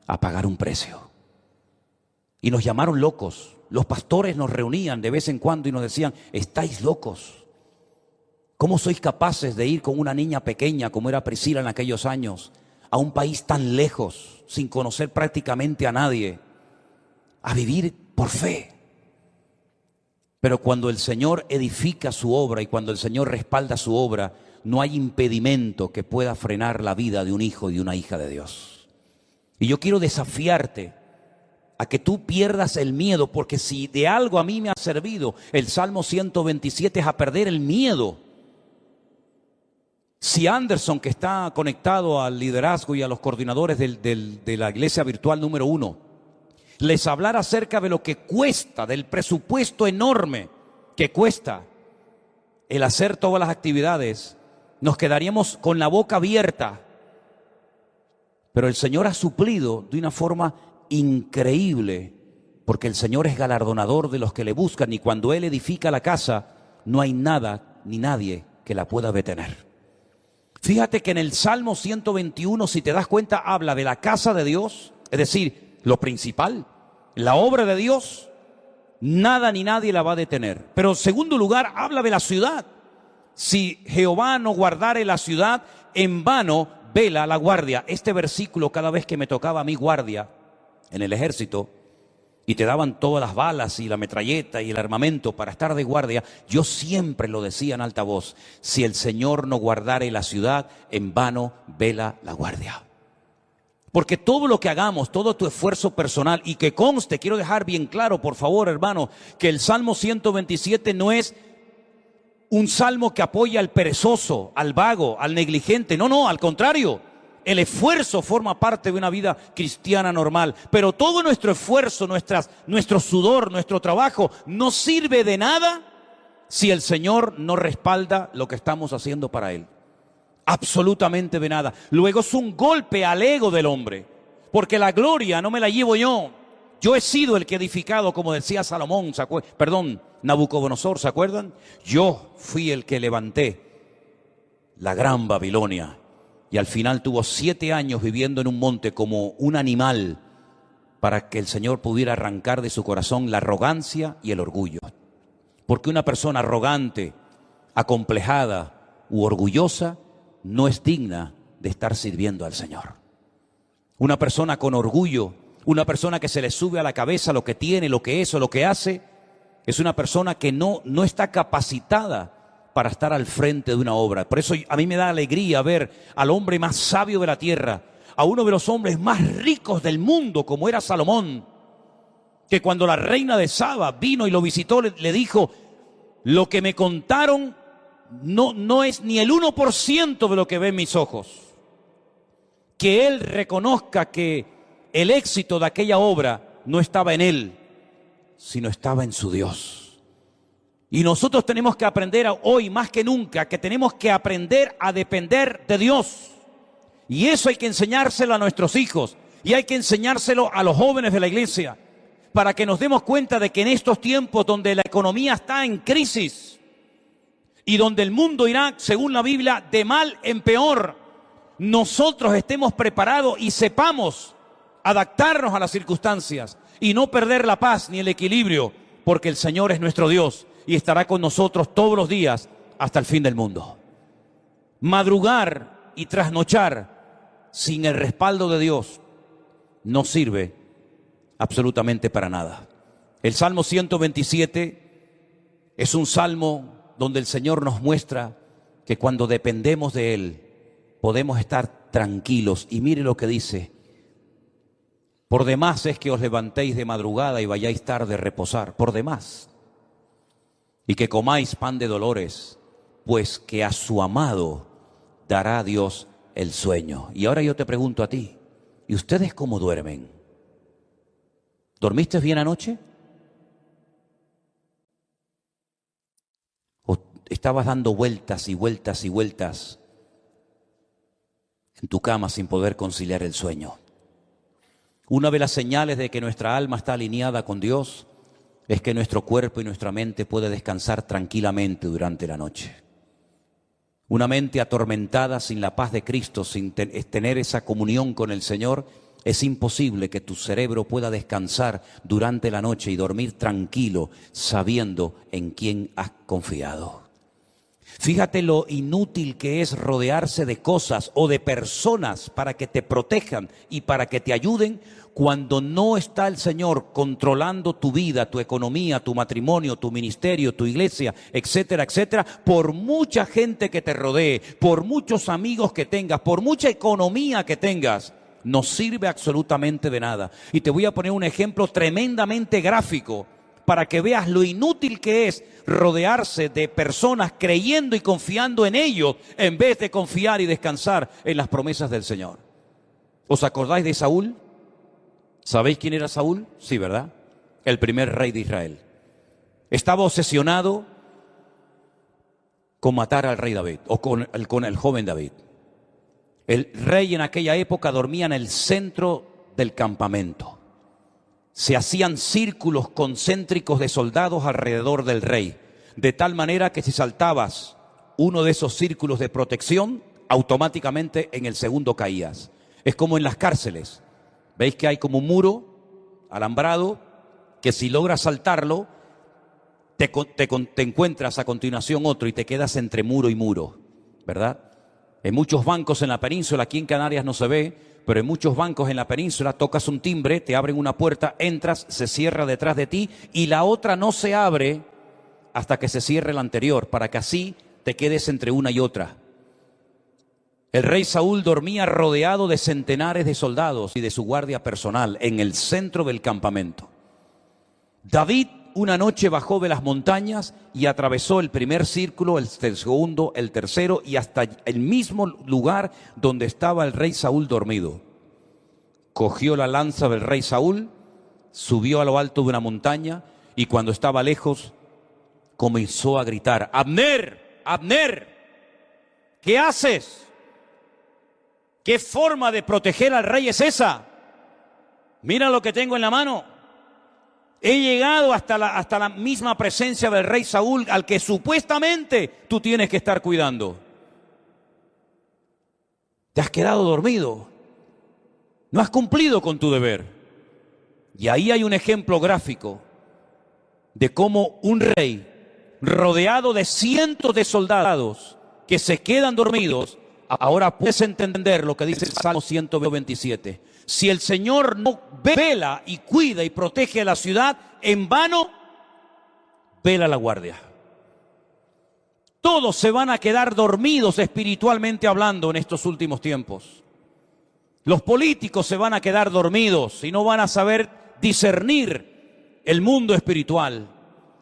a pagar un precio. Y nos llamaron locos. Los pastores nos reunían de vez en cuando y nos decían, estáis locos. ¿Cómo sois capaces de ir con una niña pequeña como era Priscila en aquellos años a un país tan lejos, sin conocer prácticamente a nadie, a vivir por fe? Pero cuando el Señor edifica su obra y cuando el Señor respalda su obra, no hay impedimento que pueda frenar la vida de un hijo y de una hija de Dios. Y yo quiero desafiarte a que tú pierdas el miedo, porque si de algo a mí me ha servido el Salmo 127 es a perder el miedo. Si Anderson, que está conectado al liderazgo y a los coordinadores de la iglesia virtual número 1, les hablara acerca de lo que cuesta, del presupuesto enorme que cuesta el hacer todas las actividades, nos quedaríamos con la boca abierta. Pero el Señor ha suplido de una forma increíble, porque el Señor es galardonador de los que le buscan y cuando Él edifica la casa, no hay nada ni nadie que la pueda detener. Fíjate que en el Salmo 121, si te das cuenta, habla de la casa de Dios, es decir, lo principal, la obra de Dios, nada ni nadie la va a detener. Pero en segundo lugar, habla de la ciudad. Si Jehová no guardare la ciudad, en vano vela la guardia. Este versículo, cada vez que me tocaba a mí guardia en el ejército, y te daban todas las balas y la metralleta y el armamento para estar de guardia, yo siempre lo decía en alta voz: si el Señor no guardare la ciudad, en vano vela la guardia. Porque todo lo que hagamos, todo tu esfuerzo personal, y que conste, quiero dejar bien claro, por favor, hermano, que el Salmo 127 no es un salmo que apoya al perezoso, al vago, al negligente. No, no, al contrario. El esfuerzo forma parte de una vida cristiana normal. Pero todo nuestro esfuerzo, nuestro sudor, nuestro trabajo, no sirve de nada si el Señor no respalda lo que estamos haciendo para Él. Absolutamente de nada. Luego es un golpe al ego del hombre, porque la gloria no me la llevo yo. Yo he sido el que he edificado, como decía Salomón, Nabucodonosor, ¿se acuerdan? Yo fui el que levanté la gran Babilonia, y al final tuvo 7 años viviendo en un monte como un animal, para que el Señor pudiera arrancar de su corazón la arrogancia y el orgullo. Porque una persona arrogante, acomplejada u orgullosa no es digna de estar sirviendo al Señor. Una persona con orgullo, una persona que se le sube a la cabeza lo que tiene, lo que es o lo que hace, es una persona que no está capacitada para estar al frente de una obra. Por eso a mí me da alegría ver al hombre más sabio de la tierra, a uno de los hombres más ricos del mundo, como era Salomón, que cuando la reina de Saba vino y lo visitó, le dijo: lo que me contaron no es ni el 1% de lo que ven mis ojos. Que él reconozca que el éxito de aquella obra no estaba en él, sino estaba en su Dios. Y nosotros tenemos que aprender hoy más que nunca, que tenemos que aprender a depender de Dios. Y eso hay que enseñárselo a nuestros hijos, y hay que enseñárselo a los jóvenes de la iglesia, para que nos demos cuenta de que en estos tiempos donde la economía está en crisis, y donde el mundo irá, según la Biblia, de mal en peor, nosotros estemos preparados y sepamos adaptarnos a las circunstancias y no perder la paz ni el equilibrio, porque el Señor es nuestro Dios y estará con nosotros todos los días hasta el fin del mundo. Madrugar y trasnochar sin el respaldo de Dios no sirve absolutamente para nada. El Salmo 127 es un salmo donde el Señor nos muestra que cuando dependemos de Él podemos estar tranquilos. Y mire lo que dice: por demás es que os levantéis de madrugada y vayáis tarde a reposar, por demás, y que comáis pan de dolores, pues que a su amado dará Dios el sueño. Y ahora yo te pregunto a ti, ¿y ustedes cómo duermen? ¿Dormiste bien anoche? ¿O estabas dando vueltas y vueltas y vueltas en tu cama sin poder conciliar el sueño? Una de las señales de que nuestra alma está alineada con Dios es que nuestro cuerpo y nuestra mente puede descansar tranquilamente durante la noche. Una mente atormentada sin la paz de Cristo, sin tener esa comunión con el Señor, es imposible que tu cerebro pueda descansar durante la noche y dormir tranquilo, sabiendo en quién has confiado. Fíjate lo inútil que es rodearse de cosas o de personas para que te protejan y para que te ayuden, cuando no está el Señor controlando tu vida, tu economía, tu matrimonio, tu ministerio, tu iglesia, etcétera, etcétera. Por mucha gente que te rodee, por muchos amigos que tengas, por mucha economía que tengas, no sirve absolutamente de nada. Y te voy a poner un ejemplo tremendamente gráfico para que veas lo inútil que es rodearse de personas creyendo y confiando en ellos en vez de confiar y descansar en las promesas del Señor. ¿Os acordáis de Saúl? ¿Sabéis quién era Saúl? Sí, ¿verdad? El primer rey de Israel. Estaba obsesionado con matar al rey David, o con el joven David. El rey en aquella época dormía en el centro del campamento. Se hacían círculos concéntricos de soldados alrededor del rey, de tal manera que si saltabas uno de esos círculos de protección, automáticamente en el segundo caías. Es como en las cárceles. ¿Veis que hay como un muro alambrado que si logras saltarlo, te encuentras a continuación otro y te quedas entre muro y muro, ¿verdad? En muchos bancos en la península, aquí en Canarias no se ve, pero en muchos bancos en la península tocas un timbre, te abren una puerta, entras, se cierra detrás de ti y la otra no se abre hasta que se cierre la anterior, para que así te quedes entre una y otra. El rey Saúl dormía rodeado de centenares de soldados y de su guardia personal en el centro del campamento. David una noche bajó de las montañas y atravesó el primer círculo, el segundo, el tercero y hasta el mismo lugar donde estaba el rey Saúl dormido. Cogió la lanza del rey Saúl, subió a lo alto de una montaña y cuando estaba lejos comenzó a gritar: Abner, Abner, ¿qué haces? ¿Qué forma de proteger al rey es esa? Mira lo que tengo en la mano. He llegado hasta la misma presencia del rey Saúl, al que supuestamente tú tienes que estar cuidando. Te has quedado dormido. No has cumplido con tu deber. Y ahí hay un ejemplo gráfico de cómo un rey rodeado de cientos de soldados que se quedan dormidos. Ahora puedes entender lo que dice el Salmo 127. Si el Señor no vela y cuida y protege a la ciudad, en vano vela la guardia. Todos se van a quedar dormidos espiritualmente hablando en estos últimos tiempos. Los políticos se van a quedar dormidos y no van a saber discernir el mundo espiritual.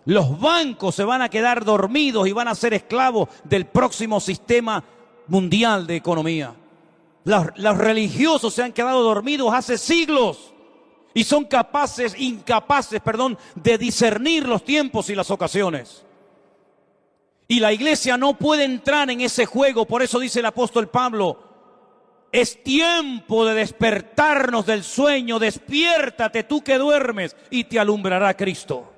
Los bancos se van a quedar dormidos y van a ser esclavos del próximo sistema mundial de economía. Los religiosos se han quedado dormidos hace siglos y son incapaces de discernir los tiempos y las ocasiones. Y la iglesia no puede entrar en ese juego. Por eso dice el apóstol Pablo: es tiempo de despertarnos del sueño. Despiértate tú que duermes y te alumbrará Cristo.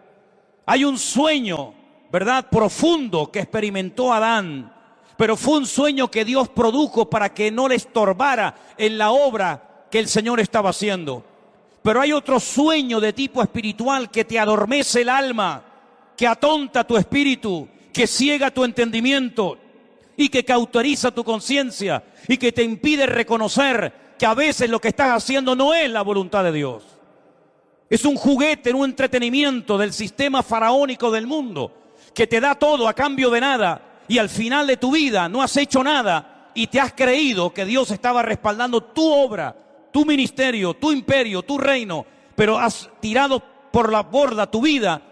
Hay un sueño, ¿verdad?, profundo que experimentó Adán. Pero fue un sueño que Dios produjo para que no le estorbara en la obra que el Señor estaba haciendo. Pero hay otro sueño de tipo espiritual que te adormece el alma, que atonta tu espíritu, que ciega tu entendimiento y que cauteriza tu conciencia y que te impide reconocer que a veces lo que estás haciendo no es la voluntad de Dios. Es un juguete, un entretenimiento del sistema faraónico del mundo que te da todo a cambio de nada. Y al final de tu vida no has hecho nada y te has creído que Dios estaba respaldando tu obra, tu ministerio, tu imperio, tu reino, pero has tirado por la borda tu vida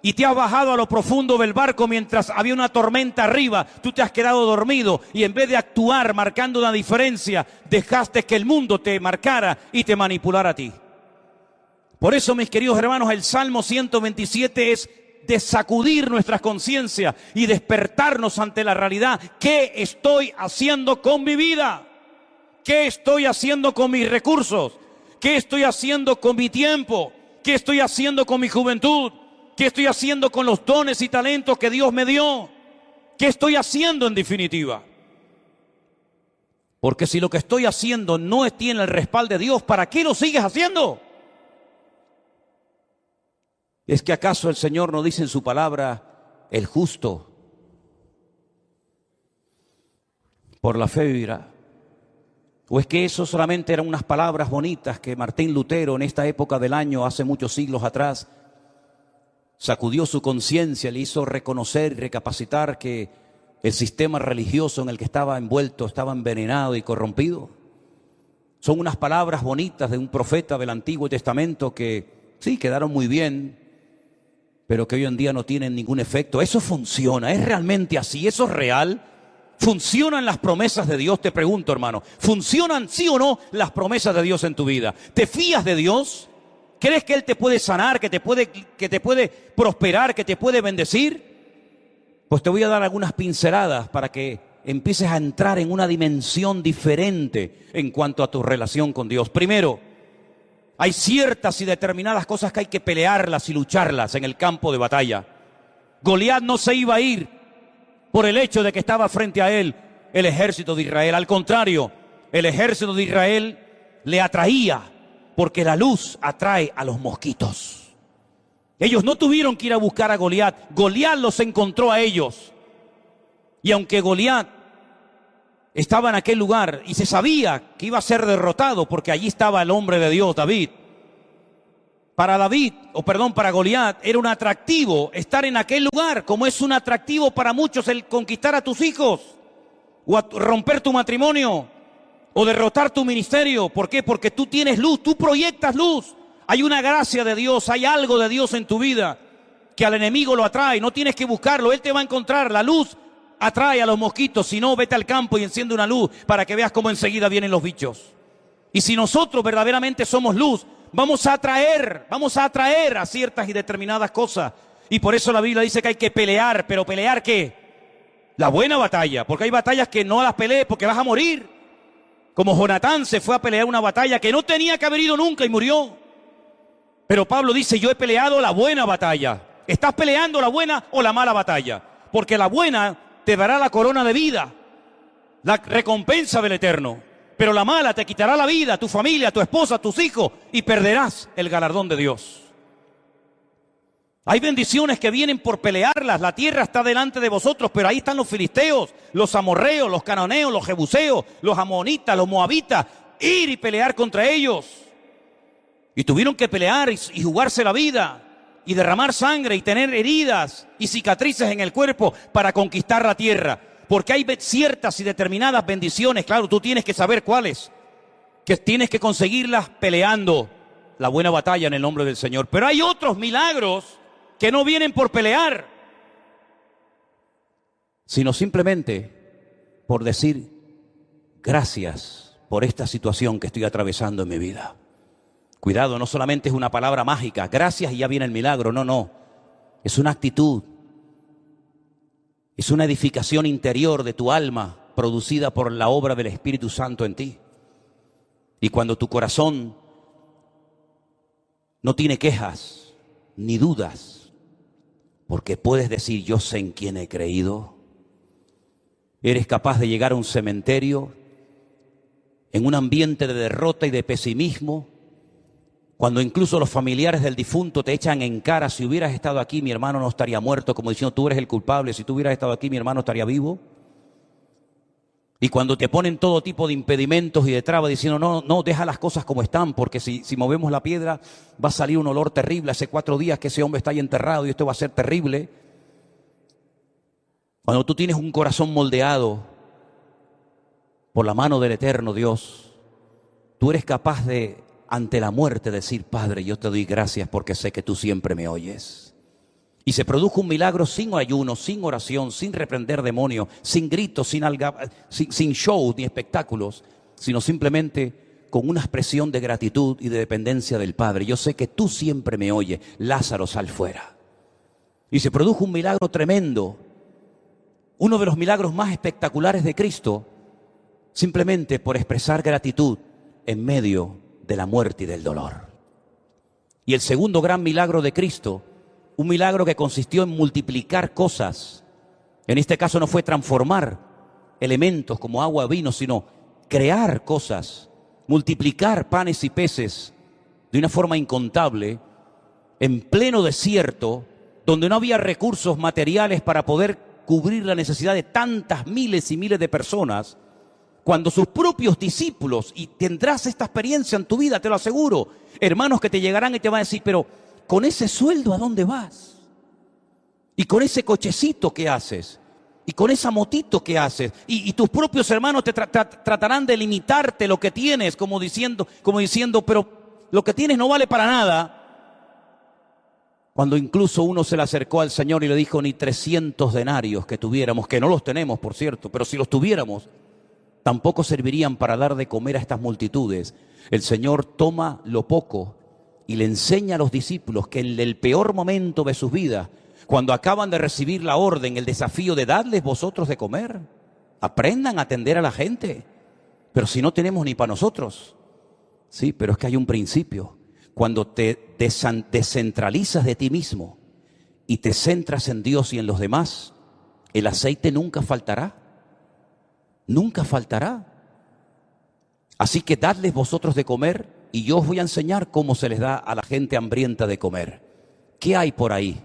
y te has bajado a lo profundo del barco mientras había una tormenta arriba. Tú te has quedado dormido y en vez de actuar marcando una diferencia, dejaste que el mundo te marcara y te manipulara a ti. Por eso, mis queridos hermanos, el Salmo 127 es de sacudir nuestras conciencias y despertarnos ante la realidad. ¿Qué estoy haciendo con mi vida? ¿Qué estoy haciendo con mis recursos? ¿Qué estoy haciendo con mi tiempo? ¿Qué estoy haciendo con mi juventud? ¿Qué estoy haciendo con los dones y talentos que Dios me dio? ¿Qué estoy haciendo en definitiva? Porque si lo que estoy haciendo no tiene el respaldo de Dios, ¿para qué lo sigues haciendo? ¿Es que acaso el Señor no dice en su palabra: el justo por la fe vivirá? ¿O es que eso solamente eran unas palabras bonitas que Martín Lutero en esta época del año, hace muchos siglos atrás, sacudió su conciencia, le hizo reconocer y recapacitar que el sistema religioso en el que estaba envuelto estaba envenenado y corrompido? Son unas palabras bonitas de un profeta del Antiguo Testamento que sí, quedaron muy bien, pero que hoy en día no tienen ningún efecto. Eso funciona, es realmente así, eso es real. ¿Funcionan las promesas de Dios? Te pregunto, hermano. ¿Funcionan sí o no las promesas de Dios en tu vida? ¿Te fías de Dios? ¿Crees que Él te puede sanar, que te puede prosperar, que te puede bendecir? Pues te voy a dar algunas pinceladas para que empieces a entrar en una dimensión diferente en cuanto a tu relación con Dios. Primero, hay ciertas y determinadas cosas que hay que pelearlas y lucharlas en el campo de batalla. Goliat no se iba a ir por el hecho de que estaba frente a él el ejército de Israel. Al contrario, el ejército de Israel le atraía, porque la luz atrae a los mosquitos. Ellos no tuvieron que ir a buscar a Goliat. Goliat los encontró a ellos. Y aunque Goliat estaba en aquel lugar y se sabía que iba a ser derrotado porque allí estaba el hombre de Dios, David. Para Goliat era un atractivo estar en aquel lugar, como es un atractivo para muchos el conquistar a tus hijos, o romper tu matrimonio, o derrotar tu ministerio. ¿Por qué? Porque tú tienes luz, tú proyectas luz. Hay una gracia de Dios, hay algo de Dios en tu vida que al enemigo lo atrae. No tienes que buscarlo, él te va a encontrar. La luz atrae a los mosquitos. Si no, vete al campo y enciende una luz para que veas cómo enseguida vienen los bichos. Y si nosotros verdaderamente somos luz, vamos a atraer a ciertas y determinadas cosas. Y por eso la Biblia dice que hay que pelear. ¿Pero pelear qué? La buena batalla. Porque hay batallas que no las pelees porque vas a morir. Como Jonatán se fue a pelear una batalla que no tenía que haber ido nunca y murió. Pero Pablo dice, yo he peleado la buena batalla. ¿Estás peleando la buena o la mala batalla? Porque la buena te dará la corona de vida, la recompensa del Eterno. Pero la mala te quitará la vida, tu familia, tu esposa, tus hijos, y perderás el galardón de Dios. Hay bendiciones que vienen por pelearlas. La tierra está delante de vosotros, pero ahí están los filisteos, los amorreos, los cananeos, los jebuseos, los amonitas, los moabitas. Ir y pelear contra ellos. Y tuvieron que pelear y jugarse la vida, y derramar sangre, y tener heridas y cicatrices en el cuerpo para conquistar la tierra. Porque hay ciertas y determinadas bendiciones, claro, tú tienes que saber cuáles, que tienes que conseguirlas peleando la buena batalla en el nombre del Señor. Pero hay otros milagros que no vienen por pelear, sino simplemente por decir gracias por esta situación que estoy atravesando en mi vida. Cuidado, no solamente es una palabra mágica, gracias y ya viene el milagro, no. Es una actitud, es una edificación interior de tu alma producida por la obra del Espíritu Santo en ti. Y cuando tu corazón no tiene quejas ni dudas, porque puedes decir yo sé en quién he creído, eres capaz de llegar a un cementerio en un ambiente de derrota y de pesimismo, cuando incluso los familiares del difunto te echan en cara, si hubieras estado aquí mi hermano no estaría muerto, como diciendo tú eres el culpable, si tú hubieras estado aquí mi hermano estaría vivo. Y cuando te ponen todo tipo de impedimentos y de trabas diciendo no, deja las cosas como están, porque si movemos la piedra va a salir un olor terrible, hace 4 días que ese hombre está ahí enterrado y esto va a ser terrible. Cuando tú tienes un corazón moldeado por la mano del eterno Dios, tú eres capaz de ante la muerte decir, Padre, yo te doy gracias porque sé que tú siempre me oyes. Y se produjo un milagro sin ayuno, sin oración, sin reprender demonios, sin gritos, sin shows ni espectáculos, sino simplemente con una expresión de gratitud y de dependencia del Padre. Yo sé que tú siempre me oyes, Lázaro, sal fuera. Y se produjo un milagro tremendo, uno de los milagros más espectaculares de Cristo, simplemente por expresar gratitud en medio de la muerte y del dolor. Y el segundo gran milagro de Cristo, un milagro que consistió en multiplicar cosas. En este caso no fue transformar elementos como agua o vino, sino crear cosas, multiplicar panes y peces de una forma incontable, en pleno desierto, donde no había recursos materiales para poder cubrir la necesidad de tantas miles y miles de personas. Cuando sus propios discípulos, y tendrás esta experiencia en tu vida, te lo aseguro, hermanos que te llegarán y te van a decir, pero con ese sueldo ¿a dónde vas? Y con ese cochecito ¿qué haces? Y con esa motito ¿qué haces? Y tus propios hermanos te tratarán de limitarte lo que tienes, como diciendo, pero lo que tienes no vale para nada. Cuando incluso uno se le acercó al Señor y le dijo, ni 300 denarios que tuviéramos, que no los tenemos por cierto, pero si los tuviéramos, tampoco servirían para dar de comer a estas multitudes. El Señor toma lo poco y le enseña a los discípulos que en el peor momento de sus vidas, cuando acaban de recibir la orden, el desafío de darles vosotros de comer, aprendan a atender a la gente. Pero si no tenemos ni para nosotros. Sí, pero es que hay un principio. Cuando te descentralizas de ti mismo y te centras en Dios y en los demás, el aceite nunca faltará. Nunca faltará. Así que dadles vosotros de comer y yo os voy a enseñar cómo se les da a la gente hambrienta de comer. ¿Qué hay por ahí?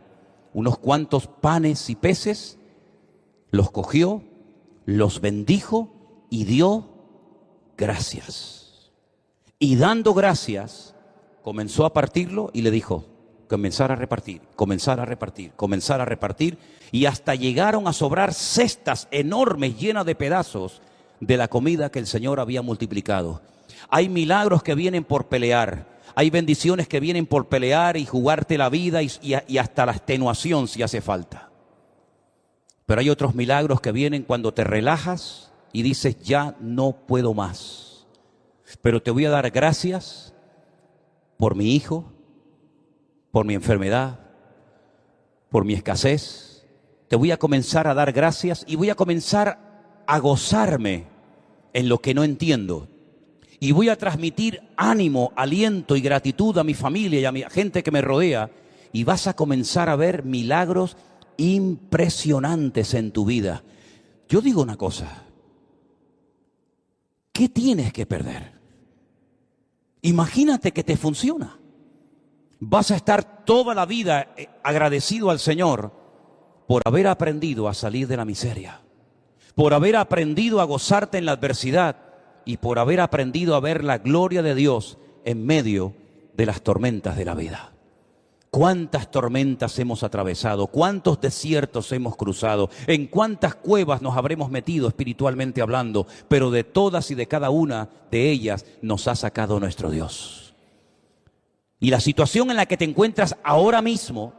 Unos cuantos panes y peces, los cogió, los bendijo y dio gracias. Y dando gracias, comenzó a partirlo y le dijo, comenzar a repartir, comenzar a repartir, comenzar a repartir, y hasta llegaron a sobrar cestas enormes llenas de pedazos de la comida que el Señor había multiplicado. Hay milagros que vienen por pelear, hay bendiciones que vienen por pelear y jugarte la vida y hasta la extenuación si hace falta. Pero hay otros milagros que vienen cuando te relajas y dices, ya no puedo más. Pero te voy a dar gracias por mi hijo, por mi enfermedad, por mi escasez. Te voy a comenzar a dar gracias y voy a comenzar a gozarme en lo que no entiendo. Y voy a transmitir ánimo, aliento y gratitud a mi familia y a mi gente que me rodea. Y vas a comenzar a ver milagros impresionantes en tu vida. Yo digo una cosa, ¿qué tienes que perder? Imagínate que te funciona. Vas a estar toda la vida agradecido al Señor por haber aprendido a salir de la miseria, por haber aprendido a gozarte en la adversidad y por haber aprendido a ver la gloria de Dios en medio de las tormentas de la vida. ¿Cuántas tormentas hemos atravesado? ¿Cuántos desiertos hemos cruzado? ¿En cuántas cuevas nos habremos metido espiritualmente hablando? Pero de todas y de cada una de ellas nos ha sacado nuestro Dios. Y la situación en la que te encuentras ahora mismo,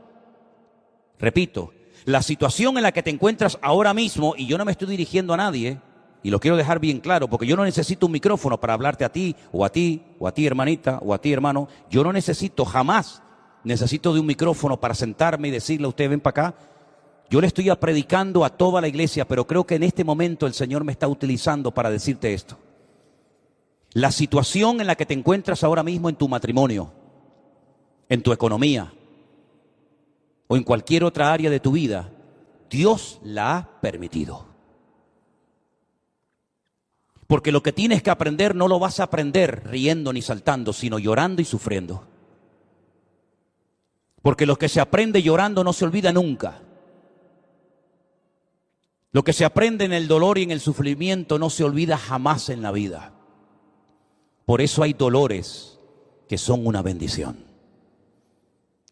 repito, la situación en la que te encuentras ahora mismo, y yo no me estoy dirigiendo a nadie, y lo quiero dejar bien claro, porque yo no necesito un micrófono para hablarte a ti, o a ti, o a ti hermanita, o a ti hermano. Yo no necesito, jamás necesito de un micrófono para sentarme y decirle a usted, ven para acá. Yo le estoy predicando a toda la iglesia, pero creo que en este momento el Señor me está utilizando para decirte esto. La situación en la que te encuentras ahora mismo en tu matrimonio, en tu economía, o en cualquier otra área de tu vida, Dios la ha permitido. Porque lo que tienes que aprender no lo vas a aprender riendo ni saltando, sino llorando y sufriendo. Porque lo que se aprende llorando no se olvida nunca. Lo que se aprende en el dolor y en el sufrimiento no se olvida jamás en la vida. Por eso hay dolores que son una bendición.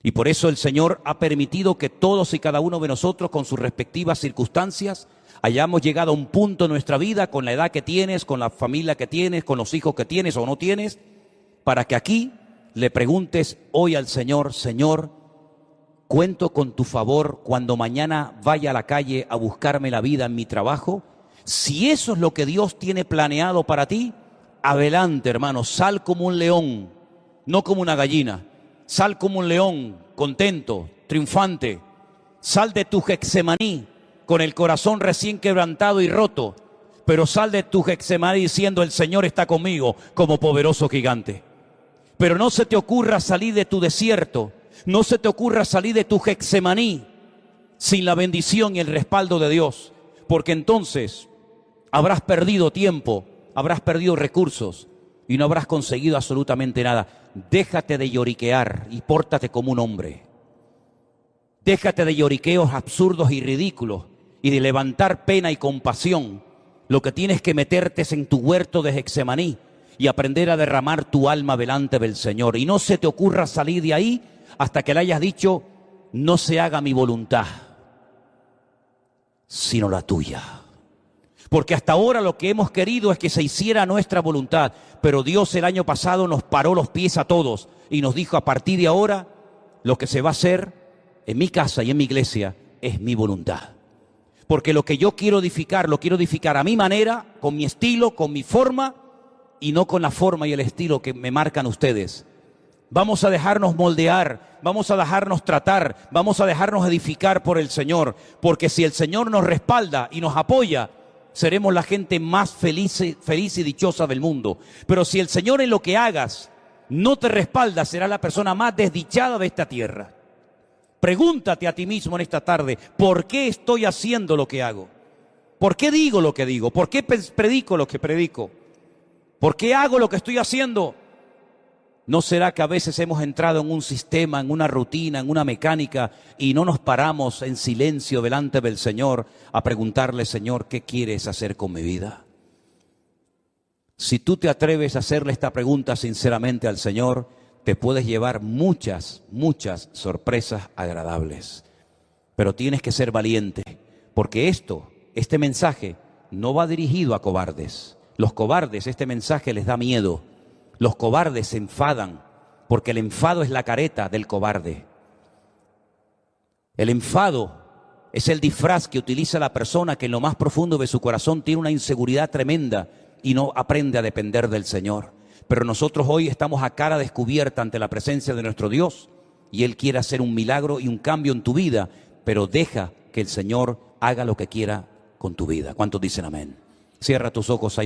Y por eso el Señor ha permitido que todos y cada uno de nosotros, con sus respectivas circunstancias, hayamos llegado a un punto en nuestra vida, con la edad que tienes, con la familia que tienes, con los hijos que tienes o no tienes, para que aquí le preguntes hoy al Señor, Señor, cuento con tu favor cuando mañana vaya a la calle a buscarme la vida en mi trabajo. Si eso es lo que Dios tiene planeado para ti, adelante, hermano, sal como un león, no como una gallina. Sal como un león, contento, triunfante. Sal de tu Getsemaní con el corazón recién quebrantado y roto, pero sal de tu Getsemaní diciendo, el Señor está conmigo como poderoso gigante. Pero no se te ocurra salir de tu desierto, no se te ocurra salir de tu Getsemaní sin la bendición y el respaldo de Dios, porque entonces habrás perdido tiempo, habrás perdido recursos y no habrás conseguido absolutamente nada. Déjate de lloriquear y pórtate como un hombre. Déjate de lloriqueos absurdos y ridículos y de levantar pena y compasión. Lo que tienes que meterte es en tu huerto de Getsemaní y aprender a derramar tu alma delante del Señor. Y no se te ocurra salir de ahí hasta que le hayas dicho, no se haga mi voluntad, sino la tuya. Porque hasta ahora lo que hemos querido es que se hiciera nuestra voluntad, pero Dios el año pasado nos paró los pies a todos y nos dijo, a partir de ahora, lo que se va a hacer en mi casa y en mi iglesia es mi voluntad. Porque lo que yo quiero edificar, lo quiero edificar a mi manera, con mi estilo, con mi forma, y no con la forma y el estilo que me marcan ustedes. Vamos a dejarnos moldear, vamos a dejarnos tratar, vamos a dejarnos edificar por el Señor, porque si el Señor nos respalda y nos apoya, seremos la gente más feliz y dichosa del mundo. Pero si el Señor en lo que hagas no te respalda, serás la persona más desdichada de esta tierra. Pregúntate a ti mismo en esta tarde, ¿por qué estoy haciendo lo que hago? ¿Por qué digo lo que digo? ¿Por qué predico lo que predico? ¿Por qué hago lo que estoy haciendo? ¿No será que a veces hemos entrado en un sistema, en una rutina, en una mecánica y no nos paramos en silencio delante del Señor a preguntarle, Señor, ¿qué quieres hacer con mi vida? Si tú te atreves a hacerle esta pregunta sinceramente al Señor, te puedes llevar muchas sorpresas agradables. Pero tienes que ser valiente, porque este mensaje no va dirigido a cobardes. Los cobardes, este mensaje les da miedo. Los cobardes se enfadan, porque el enfado es la careta del cobarde. El enfado es el disfraz que utiliza la persona que en lo más profundo de su corazón tiene una inseguridad tremenda y no aprende a depender del Señor. Pero nosotros hoy estamos a cara descubierta ante la presencia de nuestro Dios y Él quiere hacer un milagro y un cambio en tu vida, pero deja que el Señor haga lo que quiera con tu vida. ¿Cuántos dicen amén? Cierra tus ojos ahí.